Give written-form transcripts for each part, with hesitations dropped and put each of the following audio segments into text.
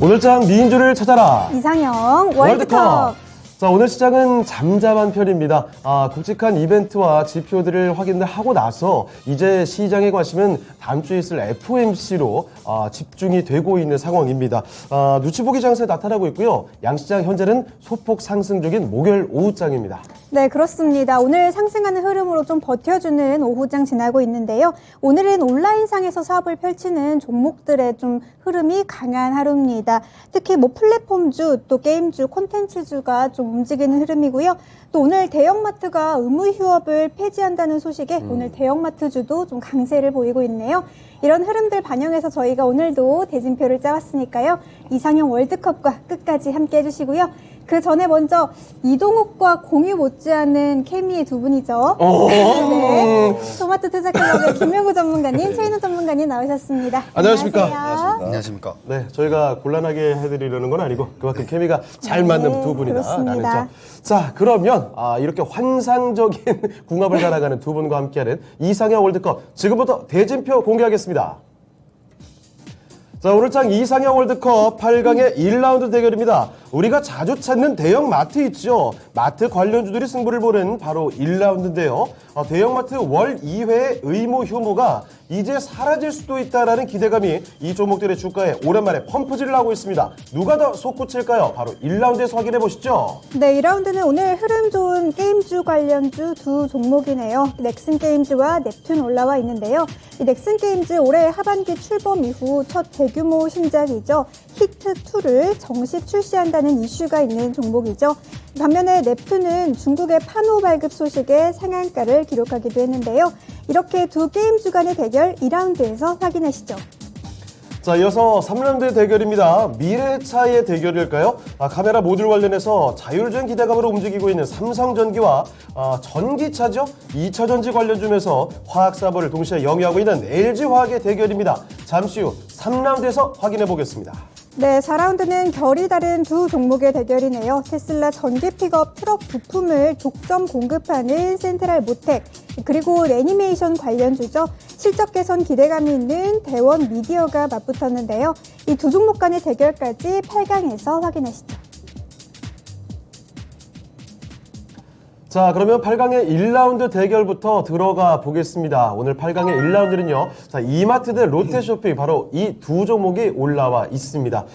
오늘장 미인주를 찾아라. 이상형 월드컵. 자, 오늘 시작은 잠잠한 편입니다. 굵직한 이벤트와 지표들을 확인하고 나서 이제 시장의 관심은 다음 주에 있을 FOMC로 집중이 되고 있는 상황입니다. 눈치 보기 장세 나타나고 있고요. 양시장 현재는 소폭 상승 중인 목요일 오후장입니다. 네, 그렇습니다. 오늘 상승하는 흐름으로 좀 버텨주는 오후장 지나고 있는데요. 오늘은 온라인상에서 사업을 펼치는 종목들의 좀 흐름이 강한 하루입니다. 특히 플랫폼주, 또 게임주, 콘텐츠주가 좀 움직이는 흐름이고요. 또 오늘 대형마트가 의무 휴업을 폐지한다는 소식에 오늘 대형마트주도 좀 강세를 보이고 있네요. 이런 흐름들 반영해서 저희가 오늘도 대진표를 짜왔으니까요. 이상형 월드컵과 끝까지 함께 해주시고요. 그 전에 먼저 이동욱과 공유 못지않은 케미의 두 분이죠. 네. 토마토 투자클럽의 김명구 전문가님, 최인우 전문가님 나오셨습니다. 안녕하십니까. 안녕하세요. 안녕하십니까. 네, 저희가 곤란하게 해드리려는 건 아니고 그만큼 케미가 잘 맞는 두 분이다라는 점. 자, 그러면 이렇게 환상적인 궁합을 달아가는 두 분과 함께하는 이상형 월드컵 지금부터 대진표 공개하겠습니다. 자, 오늘장 이상형 월드컵 8강의 1라운드 대결입니다. 우리가 자주 찾는 대형 마트 있죠. 마트 관련주들이 승부를 보는 바로 1라운드인데요. 대형마트 월 2회 의무 휴무가 이제 사라질 수도 있다라는 기대감이 이 종목들의 주가에 오랜만에 펌프질을 하고 있습니다. 누가 더 솟구칠까요? 바로 1라운드에서 확인해 보시죠. 네, 2라운드는 오늘 흐름 좋은 게임주 관련주 두 종목이네요. 넥슨 게임즈와 넵튠 올라와 있는데요. 이 넥슨 게임즈 올해 하반기 출범 이후 첫 대규모 신작이죠. 히트2를 정식 출시한다는 이슈가 있는 종목이죠. 반면에 넵튠은 중국의 판호 발급 소식에 상한가를 기록하기도 했는데요. 이렇게 두 게임주 간의 대결 2라운드에서 확인하시죠. 자, 이어서 3라운드 대결입니다. 미래차의 대결일까요? 카메라 모듈 관련해서 자율주행 기대감으로 움직이고 있는 삼성전기와 전기차죠? 2차전지 관련주면서 화학사업을 동시에 영위하고 있는 LG화학의 대결입니다. 잠시 후 3라운드에서 확인해 보겠습니다. 네, 4라운드는 결이 다른 두 종목의 대결이네요. 테슬라 전기 픽업 트럭 부품을 독점 공급하는 센트럴 모텍, 그리고 애니메이션 관련주죠. 실적 개선 기대감이 있는 대원 미디어가 맞붙었는데요. 이 두 종목 간의 대결까지 8강에서 확인하시죠. 자, 그러면 8강의 1라운드 대결부터 들어가 보겠습니다. 오늘 8강의 1라운드는요. 자, 이마트 대 롯데쇼핑 바로 이 두 종목이 올라와 있습니다.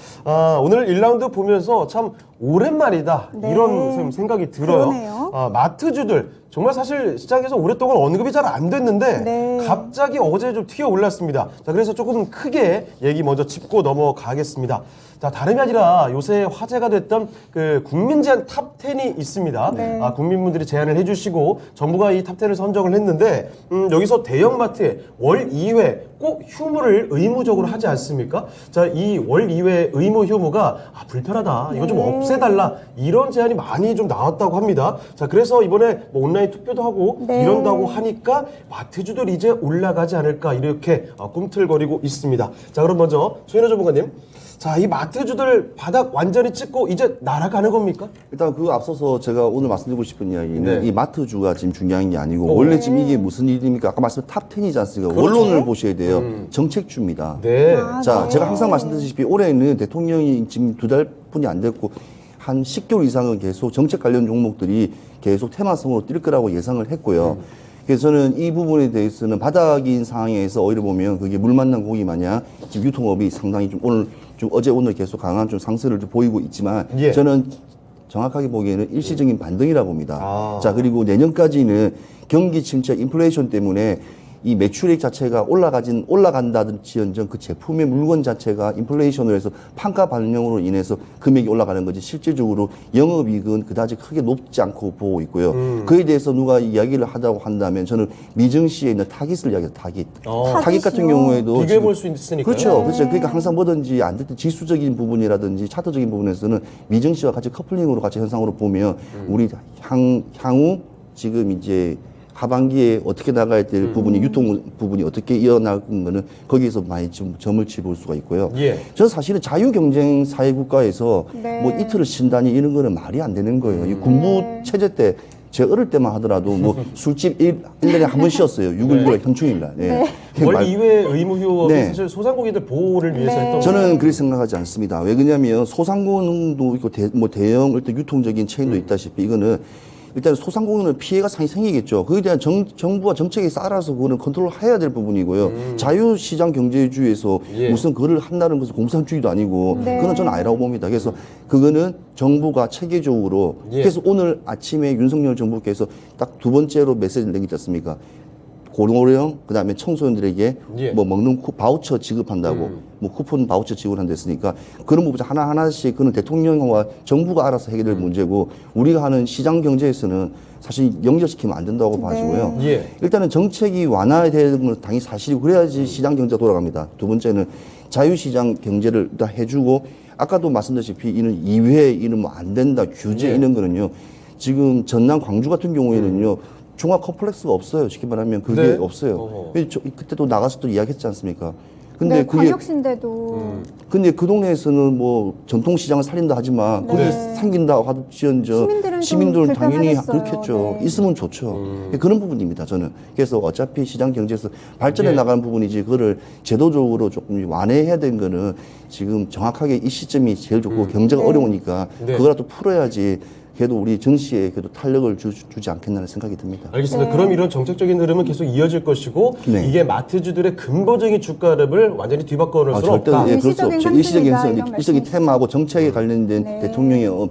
오늘 1라운드 보면서 참 오랜만이다. 네. 이런 생각이 들어요. 그러네요. 마트주들 정말 사실 시장에서 오랫동안 언급이 잘 안 됐는데 네. 갑자기 어제 좀 튀어 올랐습니다. 자, 그래서 조금 크게 얘기 먼저 짚고 넘어가겠습니다. 자, 다름이 아니라 요새 화제가 됐던 그 국민 제안 탑 10이 있습니다. 네. 국민분들이 제안을 해주시고 정부가 이 탑 10을 선정을 했는데 여기서 대형마트에 월 2회 꼭 휴무를 의무적으로 하지 않습니까? 자, 이 월 2회 의무 휴무가 불편하다. 이거 좀 없애달라. 이런 제안이 많이 좀 나왔다고 합니다. 자, 그래서 이번에 뭐 온라인 투표도 하고 네. 이런다고 하니까 마트주들 이제 올라가지 않을까 이렇게 꿈틀거리고 있습니다. 자, 그럼 먼저 최인우 전문가님. 자, 이 마트주들 바닥 완전히 찍고 이제 날아가는 겁니까? 일단 그 앞서서 제가 오늘 말씀드리고 싶은 이야기는 네. 이 마트주가 지금 중요한 게 아니고 원래 지금 이게 무슨 일입니까? 아까 말씀드린 탑 10이지 않습니까? 그렇죠. 원론을 보셔야 돼요. 정책주입니다. 네. 자, 네. 제가 항상 말씀드리다시피 올해는 대통령이 지금 2달뿐이 안 됐고 한 10개월 이상은 계속 정책 관련 종목들이 계속 테마성으로 뛸 거라고 예상을 했고요. 그래서 저는 이 부분에 대해서는 바닥인 상황에서 오히려 보면 그게 물 만난 고기 마냥 지금 유통업이 상당히 좀 어제 오늘 계속 강한 좀 상승을 좀 보이고 있지만 예. 저는 정확하게 보기에는 일시적인 반등이라고 봅니다. 아. 자, 그리고 내년까지는 경기 침체, 인플레이션 때문에 이 매출액 자체가 올라간다든지언정 그 제품의 물건 자체가 인플레이션으로 해서 판가 반영으로 인해서 금액이 올라가는 거지 실질적으로 영업이익은 그다지 크게 높지 않고 보고 있고요. 그에 대해서 누가 이야기를 하자고 한다면 저는 미증시에 있는 타깃을 이야기해요. 타깃. 타깃 같은 경우에도 비교해 볼 수 있으니까요. 그렇죠. 네. 그렇죠. 그러니까 항상 뭐든지 안 됐든 지수적인 부분이라든지 차트적인 부분에서는 미증시와 같이 커플링으로 같이 현상으로 보면 우리 향후 지금 이제 하반기에 어떻게 나가야 될 부분이 유통 부분이 어떻게 이어나가는 거는 거기에서 많이 좀 점을 치볼 수가 있고요. 예. 저는 사실은 자유 경쟁 사회 국가에서 네. 뭐 이틀을 쉰다니 이런 거는 말이 안 되는 거예요. 이 군부 체제 때 제 어릴 때만 하더라도 뭐 술집 1년에 한 번 쉬었어요. 6월 6일 현충일날. 예. 원래 이외 의무 휴업이 네. 사실 소상공인들 보호를 위해서 했던 저는 그렇게 생각하지 않습니다. 왜 그러냐면 소상공인도 있고 대형 일단 유통적인 체인도 있다시피 이거는 일단 소상공인은 피해가 상당히 생기겠죠. 그에 대한 정부와 정책에 따라서 그거는 컨트롤 해야 될 부분이고요. 자유시장 경제주의에서 예. 무슨 그걸 한다는 것은 공산주의도 아니고 네. 그건 저는 아니라고 봅니다. 그래서 그거는 정부가 체계적으로 예. 그래서 오늘 아침에 윤석열 정부께서 딱 두 번째로 메시지를 내겠지 않습니까? 고령형 그다음에 청소년들에게 예. 뭐 먹는 바우처 지급한다고 뭐 쿠폰 바우처 지급한다 했으니까 그런 부분 하나하나씩 그는 대통령과 정부가 알아서 해결될 문제고 우리가 하는 시장 경제에서는 사실 연결시키면 안 된다고 봐지고요. 예. 일단은 정책이 완화되는 건 당연히 사실이고 그래야지 시장 경제가 돌아갑니다. 두 번째는 자유시장 경제를 다 해주고 아까도 말씀드렸다시피 이는 이외에 이는 뭐 안 된다 규제 예. 이런 거는요. 지금 전남 광주 같은 경우에는요. 종합 컴플렉스가 없어요. 쉽게 말하면 그게 네. 없어요. 어허. 그때도 나가서 또 이야기했지 않습니까? 근데 근데 그게 광역시인데도 근데 그 동네에서는 뭐 전통 시장을 살린다 하지만 거기 네. 삼긴다 하지언정 시민들은 좀 시민들은 당연히 불편하겠어요. 그렇겠죠. 네. 있으면 좋죠. 그런 부분입니다. 저는 그래서 어차피 시장 경제에서 발전해 예. 나가는 부분이지 그거를 제도적으로 조금 완화해야 되는 거는 지금 정확하게 이 시점이 제일 좋고 경제가 네. 어려우니까 네. 그거라도 풀어야지. 그래도 우리 정시에 그래도 탄력을 주지 않겠나는 생각이 듭니다. 알겠습니다. 그럼 이런 정책적인 흐름은 계속 이어질 것이고 네. 이게 마트주들의 근본적인 주가를 완전히 뒤바꿔 놓을 수는 절대 없다. 예, 그렇죠. 일시적인 일시적인 상승이다, 이런 일시적인 말씀이시죠? 테마하고 정책에 관련된 네. 대통령의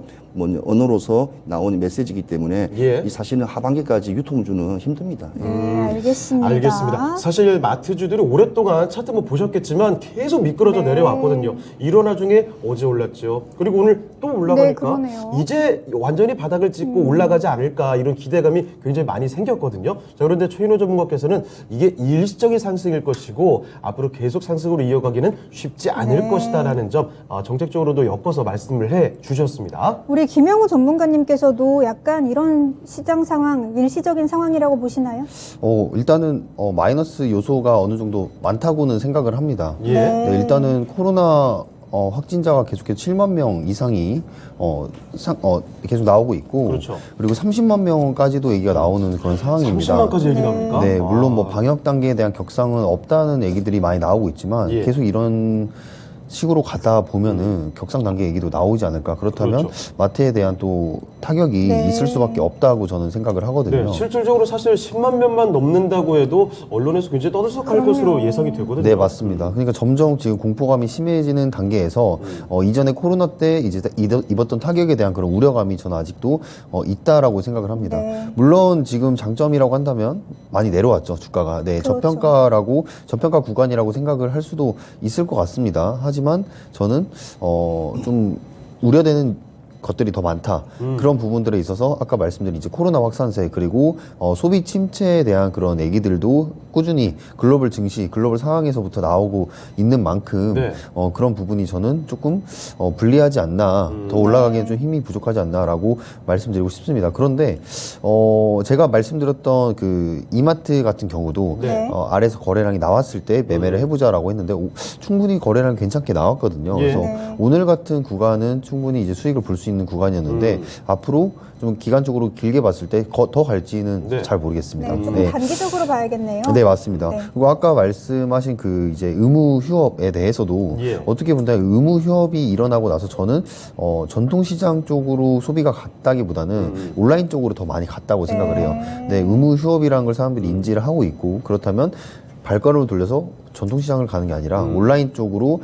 언어로서 나오는 메시지이기 때문에 예. 이 사실은 하반기까지 유통주는 힘듭니다. 예. 네, 알겠습니다. 알겠습니다. 사실 마트주들이 오랫동안 차트 뭐 보셨겠지만 계속 미끄러져 네. 내려왔거든요. 이런 와중에 어제 올랐죠. 그리고 오늘 또 올라가니까 네, 그러네요. 이제 완전히 바닥을 찍고 올라가지 않을까 이런 기대감이 굉장히 많이 생겼거든요. 자, 그런데 최인호 전문가께서는 이게 일시적인 상승일 것이고 앞으로 계속 상승으로 이어가기는 쉽지 않을 네. 것이다라는 점 정책적으로도 엮어서 말씀을 해 주셨습니다. 우리 김영우 전문가님께서도 약간 이런 시장 상황, 일시적인 상황이라고 보시나요? 일단은 마이너스 요소가 어느 정도 많다고는 생각을 합니다. 예. 네, 일단은 코로나 확진자가 계속해서 7만 명 이상이 계속 나오고 있고, 그렇죠. 그리고 30만 명까지도 얘기가 나오는 그런 상황입니다. 30만까지 얘기 나옵니까? 네, 아. 물론 뭐 방역 단계에 대한 격상은 없다는 얘기들이 많이 나오고 있지만 예. 계속 이런 식으로 가다 보면은 격상 단계 얘기도 나오지 않을까. 그렇다면 그렇죠. 마트에 대한 또 타격이 네. 있을 수밖에 없다고 저는 생각을 하거든요. 네, 실질적으로 사실 10만 명만 넘는다고 해도 언론에서 굉장히 떠들썩할 것으로 예상이 되거든요. 네, 맞습니다. 그러니까 점점 지금 공포감이 심해지는 단계에서 이전에 코로나 때 이제 입었던 타격에 대한 그런 우려감이 저는 아직도 있다라고 생각을 합니다. 네. 물론 지금 장점이라고 한다면 많이 내려왔죠, 주가가. 네, 그렇죠. 저평가 구간이라고 생각을 할 수도 있을 것 같습니다. 하지만 저는 좀 우려되는 것들이 더 많다. 그런 부분들에 있어서 아까 말씀드린 이제 코로나 확산세 그리고 소비 침체에 대한 그런 얘기들도 꾸준히 글로벌 증시, 글로벌 상황에서부터 나오고 있는 만큼 네. 그런 부분이 저는 조금 불리하지 않나, 더 올라가기엔 좀 힘이 부족하지 않나라고 말씀드리고 싶습니다. 그런데 제가 말씀드렸던 그 이마트 같은 경우도 네. 아래에서 거래량이 나왔을 때 매매를 해보자라고 했는데 충분히 거래량 괜찮게 나왔거든요. 예. 그래서 네. 오늘 같은 구간은 충분히 이제 수익을 볼 수 있는 구간이었는데 앞으로 좀 기간적으로 길게 봤을 때 더 갈지는 네. 잘 모르겠습니다. 네, 좀 네. 단기적으로 봐야겠네요. 네, 맞습니다. 네. 그리고 아까 말씀하신 그 이제 의무 휴업에 대해서도 예. 어떻게 본다면 의무 휴업이 일어나고 나서 저는 전통시장 쪽으로 소비가 갔다기보다는 온라인 쪽으로 더 많이 갔다고 생각을 해요. 네, 의무 휴업이라는 걸 사람들이 인지를 하고 있고 그렇다면 발걸음을 돌려서 전통시장을 가는 게 아니라 온라인 쪽으로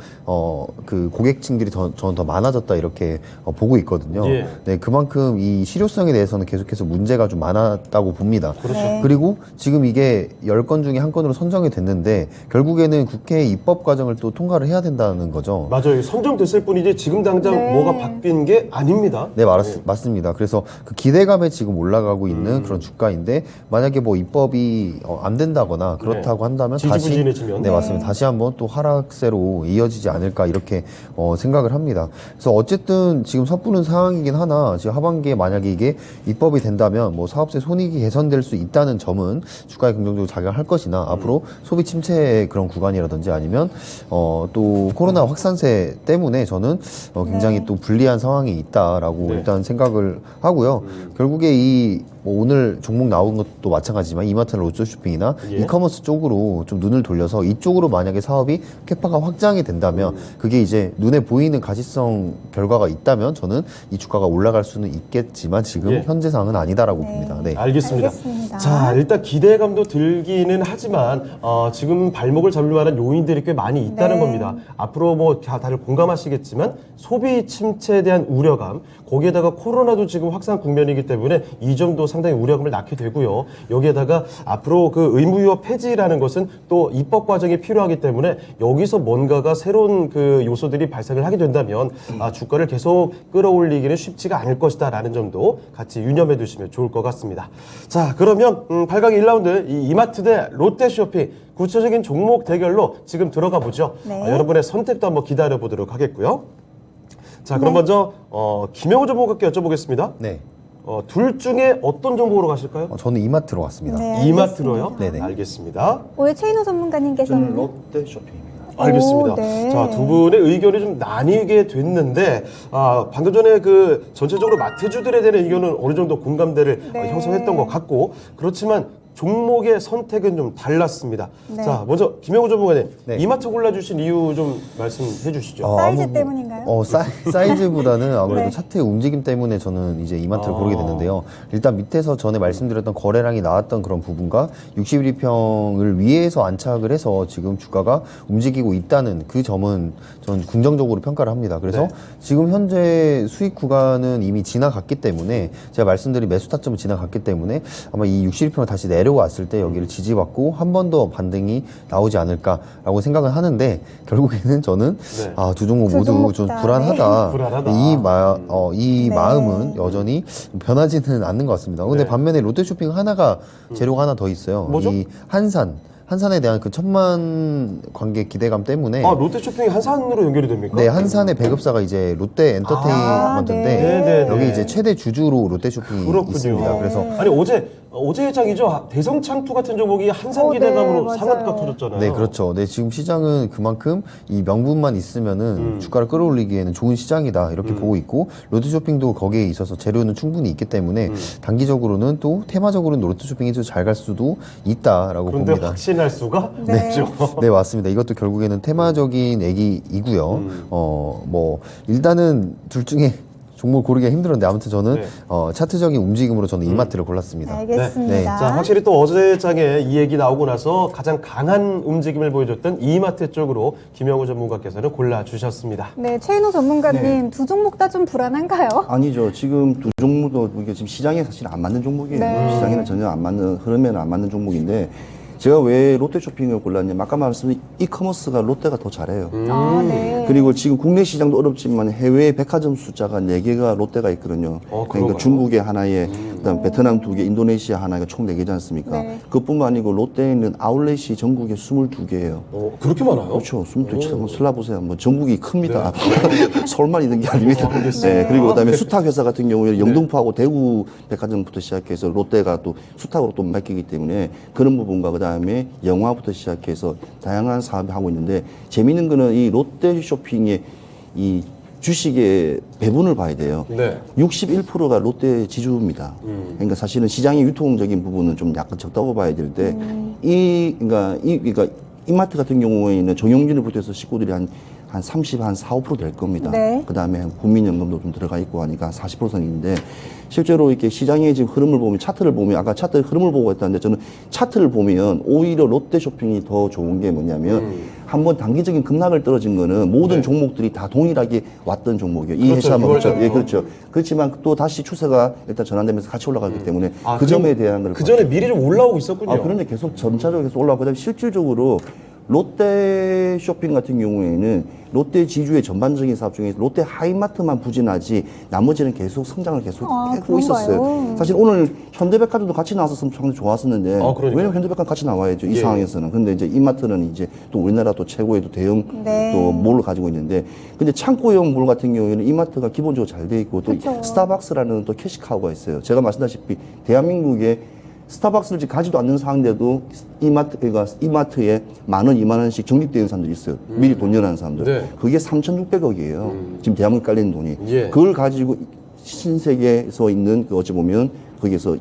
그 고객층들이 저는 더 많아졌다 이렇게 보고 있거든요. 예. 네, 그만큼 이 실효성에 대해서는 계속해서 문제가 좀 많았다고 봅니다. 그렇죠. 네. 그리고 지금 이게 10건 중에 한 건으로 선정이 됐는데 결국에는 국회 입법 과정을 또 통과를 해야 된다는 거죠. 맞아요. 선정됐을 뿐이지 지금 당장 네. 뭐가 바뀐 게 아닙니다. 네, 맞습니다. 그래서 그 기대감에 지금 올라가고 있는 그런 주가인데 만약에 뭐 입법이 안 된다거나 그렇다고 한다면 지지부진해지면. 네, 맞습니다. 다시 한번 또 하락세로 이어지지 않을까 이렇게 생각을 합니다. 그래서 어쨌든 지금 섣부른 상황이긴 하나 지금 하반기에 만약에 이게 입법이 된다면 뭐 사업세 손익이 개선될 수 있다는 점은 주가에 긍정적으로 작용할 것이나 앞으로 소비 침체의 그런 구간이라든지 아니면 또 코로나 확산세 때문에 저는 굉장히 네. 또 불리한 상황이 있다라고 네. 일단 생각을 하고요. 결국에 이 뭐 오늘 종목 나온 것도 마찬가지지만 이마트나 롯데쇼핑이나 예. 이커머스 쪽으로 좀 눈을 돌려서 이쪽으로 만약에 사업이 캐파가 확장이 된다면 그게 이제 눈에 보이는 가시성 결과가 있다면 저는 이 주가가 올라갈 수는 있겠지만 지금 예. 현재 상황은 아니다라고 봅니다. 네. 알겠습니다. 알겠습니다. 자, 일단 기대감도 들기는 하지만 지금 발목을 잡을 만한 요인들이 꽤 많이 있다는 네. 겁니다. 앞으로 뭐 다들 공감하시겠지만 소비 침체에 대한 우려감, 거기에다가 코로나도 지금 확산 국면이기 때문에 이 점도 상당히 우려감을 낳게 되고요. 여기에다가 앞으로 그 의무유업 폐지라는 것은 또 입법 과정이 필요하기 때문에 여기서 뭔가가 새로운 그 요소들이 발생을 하게 된다면 주가를 계속 끌어올리기는 쉽지가 않을 것이다라는 점도 같이 유념해 두시면 좋을 것 같습니다. 자, 그러면 8강 1라운드 이 이마트 대 롯데쇼핑 구체적인 종목 대결로 지금 들어가 보죠. 네. 여러분의 선택도 한번 기다려 보도록 하겠고요. 자, 그럼 네. 먼저 김영호 전문가께 여쭤보겠습니다. 네. 둘 중에 어떤 종목으로 가실까요? 저는 이마트로 갔습니다. 네, 이마트로요? 네네. 알겠습니다. 오늘 최인호 전문가님께서는 롯데 쇼핑입니다. 알겠습니다. 오, 네. 자, 두 분의 의견이 좀 나뉘게 됐는데, 방금 전에 그 전체적으로 마트주들에 대한 의견은 어느 정도 공감대를 네. 형성했던 것 같고, 그렇지만 종목의 선택은 좀 달랐습니다. 네. 자, 먼저 김영우 전문가님, 네. 이마트 골라주신 이유 좀 말씀해 주시죠. 사이즈 때문인가요? 사이즈보다는 아무래도 네. 차트의 움직임 때문에 저는 이제 이마트를 아. 고르게 됐는데요. 일단 밑에서 전에 말씀드렸던 거래량이 나왔던 그런 부분과 61평을 위에서 안착을 해서 지금 주가가 움직이고 있다는 그 점은 저는 긍정적으로 평가를 합니다. 그래서 네. 지금 현재 수익 구간은 이미 지나갔기 때문에 제가 말씀드린 매수 타점은 지나갔기 때문에 아마 이 61평을 다시 내려왔을 때 여기를 지지받고 한 번 더 반등이 나오지 않을까라고 생각을 하는데 결국에는 저는 네. 두 종목 두 모두 종목 좀 다, 불안하다. 네. 불안하다. 이 네. 마음은 여전히 변하지는 않는 것 같습니다. 근데 네. 반면에 롯데쇼핑 재료가 하나 더 있어요. 뭐죠? 이 한산에 대한 그 1000만 관객 기대감 때문에 롯데쇼핑이 한산으로 연결이 됩니까? 네, 한산의 배급사가 이제 롯데 엔터테인먼트인데 네. 네, 네, 여기 네. 이제 최대 주주로 롯데쇼핑이 그렇군요. 있습니다. 그래서 아니 어제 회장이죠. 대성창투 같은 종목이 한산 네, 기대감으로 맞아요. 상한가 터졌잖아요. 네, 그렇죠. 네, 지금 시장은 그만큼 이 명분만 있으면은 주가를 끌어올리기에는 좋은 시장이다 이렇게 보고 있고 롯데쇼핑도 거기에 있어서 재료는 충분히 있기 때문에 단기적으로는 또 테마적으로는 롯데쇼핑이 더 잘 갈 수도 있다라고 그런데 봅니다. 확신할 수가 네. 없죠. 네, 맞습니다. 이것도 결국에는 테마적인 얘기이고요. 뭐 일단은 둘 중에 종목 고르기가 힘들었는데 아무튼 저는 네. 차트적인 움직임으로 저는 이마트를 골랐습니다. 알겠습니다. 네. 자, 확실히 또 어제 장에 이 얘기 나오고 나서 가장 강한 움직임을 보여줬던 이마트 쪽으로 김영우 전문가께서는 골라주셨습니다. 네, 최인호 전문가님 두 종목 다 좀 불안한가요? 아니죠. 지금 두 종목도 이게 지금 시장에 사실 안 맞는 종목이에요. 네. 시장에는 전혀 안 맞는 흐름에는 안 맞는 종목인데 제가 왜 롯데쇼핑을 골랐냐면 아까 말씀드린 이커머스가 롯데가 더 잘해요. 아, 네. 그리고 지금 국내 시장도 어렵지만 해외 백화점 숫자가 4개가 롯데가 있거든요. 그런가요? 그러니까 중국에 하나에 그다음 베트남 2개, 인도네시아 하나가 총 4개지 않습니까? 네. 그뿐만 아니고 롯데에는 아울렛이 전국에 22개예요. 그렇게 많아요? 그렇죠. 22개. 한번 슬라보세요. 뭐 전국이 큽니다. 서울만 있는 게 아닙니다. 네. 그리고 그다음에 수탁 회사 같은 경우에는 영등포하고 대구 백화점부터 시작해서 롯데가 또 수탁으로 또 맡기기 때문에 그런 부분과 그다음에 영화부터 시작해서 다양한 사업을 하고 있는데 재미있는 거는 이 롯데 쇼핑의 이 주식의 배분을 봐야 돼요. 네. 61%가 롯데 지주입니다. 그러니까 사실은 시장의 유통적인 부분은 좀 약간 적다고 봐야 될 때, 그러니까 이마트 같은 경우에는 정용진을 부터해서 식구들이 한 30, 한 4, 5% 될 겁니다. 네. 그 다음에 국민연금도 좀 들어가 있고 하니까 40% 선인데, 실제로 이렇게 시장의 지금 흐름을 보면, 차트를 보면, 아까 차트 흐름을 보고 했다는데, 저는 차트를 보면 오히려 롯데 쇼핑이 더 좋은 게 뭐냐면, 한번 단기적인 급락을 떨어진 거는 모든 네. 종목들이 다 동일하게 왔던 종목이에요. 이 그렇죠. 회사만 그렇죠. 유월달부터. 예, 그렇죠. 그렇지만 또 다시 추세가 일단 전환되면서 같이 올라가기 때문에 그 점에 대한 걸 그 전에 미리 좀 올라오고 있었군요. 그런데 계속 점차적으로 계속 올라가고 그다음에 실질적으로 롯데 쇼핑 같은 경우에는 롯데 지주의 전반적인 사업 중에서 롯데 하이마트만 부진하지 나머지는 계속 성장을 계속 하고 그런가요? 있었어요. 사실 오늘 현대백화점도 같이 나왔었으면 상당히 좋았었는데 그러니까요. 왜냐면 현대백화점 같이 나와야죠. 이 예. 상황에서는. 근데 이제 이마트는 이제 또 우리나라 또 최고의 또 대형 네. 또 몰을 가지고 있는데 근데 창고형 몰 같은 경우에는 이마트가 기본적으로 잘 돼 있고 또 그쵸. 스타벅스라는 또 캐시카우가 있어요. 제가 말씀드렸다시피 대한민국에 스타벅스를 지금 가지도 않는 상황인데도 이마트에 10,000원, 20,000원씩 적립되어 있는 사람들이 있어요. 미리 돈 내라는 사람들. 네. 그게 3,600억이에요. 지금 대한민국 깔리는 돈이. 예. 그걸 가지고 신세계에서 있는 그 어찌 보면 거기에서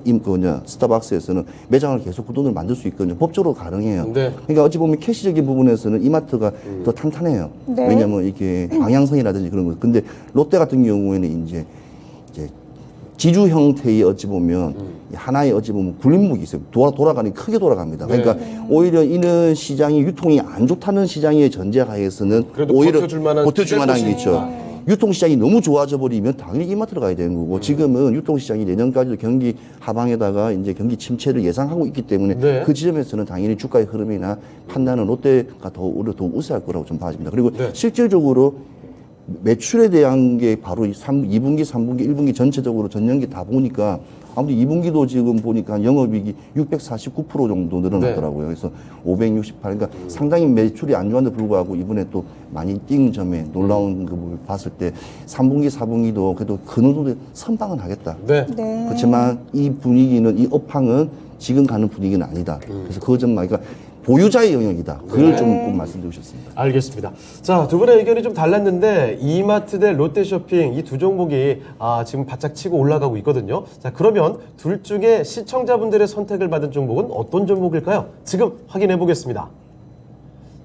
스타벅스에서는 매장을 계속 그 돈을 만들 수 있거든요. 법적으로 가능해요. 네. 그러니까 어찌 보면 캐시적인 부분에서는 이마트가 더 탄탄해요. 네. 왜냐하면 이게 방향성이라든지 그런 거. 근데 롯데 같은 경우에는 이제 지주 형태의 어찌 보면 하나의 어찌 보면 굴림목이 있어요. 돌아가니 크게 돌아갑니다. 그러니까 오히려 이는 시장이 유통이 안 좋다는 시장의 전제하에서는 그래도 오히려 버텨줄 만한 게 있죠. 유통시장이 너무 좋아져 버리면 당연히 이마트로 가야 되는 거고 지금은 유통시장이 내년까지도 경기 하방에다가 이제 경기 침체를 예상하고 있기 때문에 네. 그 지점에서는 당연히 주가의 흐름이나 판단은 롯데가 오히려 더 우세할 거라고 좀 봐집니다. 그리고 네. 실질적으로 매출에 대한 게 바로 2분기, 3분기, 1분기 전체적으로 전년기 다 보니까 아무튼 2분기도 지금 보니까 영업이익이 649% 정도 늘어났더라고요. 그래서 568. 그러니까 상당히 매출이 안 좋았는데 불구하고 이번에 또 많이 뛴 점에 놀라운 걸 봤을 때 3분기, 4분기도 그래도 그 정도 선방은 하겠다. 네. 네. 그렇지만 이 분위기는, 이 업황은 지금 가는 분위기는 아니다. 그래서 그 점만, 그러니까 보유자의 영역이다. 그걸 좀 꼭 말씀드리고 싶습니다. 알겠습니다. 자, 두 분의 의견이 좀 달랐는데 이마트 대 롯데쇼핑 이 두 종목이 지금 바짝 치고 올라가고 있거든요. 자, 그러면 둘 중에 시청자분들의 선택을 받은 종목은 어떤 종목일까요? 지금 확인해 보겠습니다.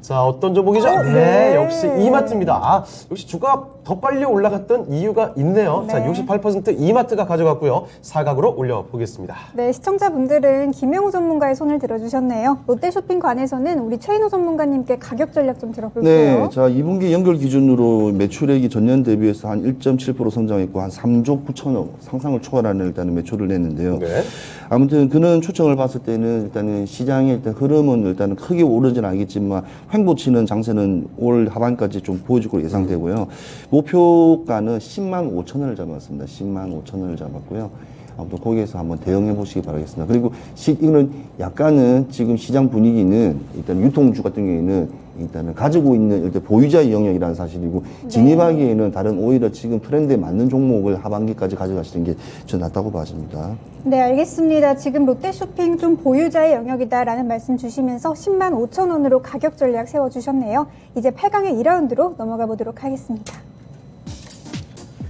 자, 어떤 종목이죠? 네, 역시 이마트입니다. 역시 주가가 더 빨리 올라갔던 이유가 있네요. 자, 68% 이마트가 가져갔고요. 사각으로 올려보겠습니다. 네, 시청자분들은 김영우 전문가의 손을 들어주셨네요. 롯데쇼핑 관해서는 우리 최인호 전문가님께 가격 전략 좀 들어볼게요. 네, 자 2분기 연결 기준으로 매출액이 전년 대비해서 한 1.7% 성장했고 한 3조 9천억 상상을 초월하는 일단은 매출을 냈는데요. 네. 아무튼 그는 추정을 봤을 때는 일단은 시장의 일단 흐름은 일단은 크게 오르지는 않겠지만 횡보치는 장세는 올 하반까지 좀 보여줄 걸로 예상되고요. 목표가는 10만 5천 원을 잡았습니다. 10만 5천 원을 잡았고요. 아무튼 거기에서 한번 대응해 보시기 바라겠습니다. 그리고 이거는 약간은 지금 시장 분위기는 일단 유통주 같은 경우에는 일단은 가지고 있는 일단 보유자의 영역이라는 사실이고 진입하기에는 다른 오히려 지금 트렌드에 맞는 종목을 하반기까지 가져가시는 게 저는 낫다고 봐집니다. 네, 알겠습니다. 지금 롯데쇼핑 좀 보유자의 영역이다라는 말씀 주시면서 10만 5천 원으로 가격 전략 세워주셨네요. 이제 8강의 2라운드로 넘어가 보도록 하겠습니다.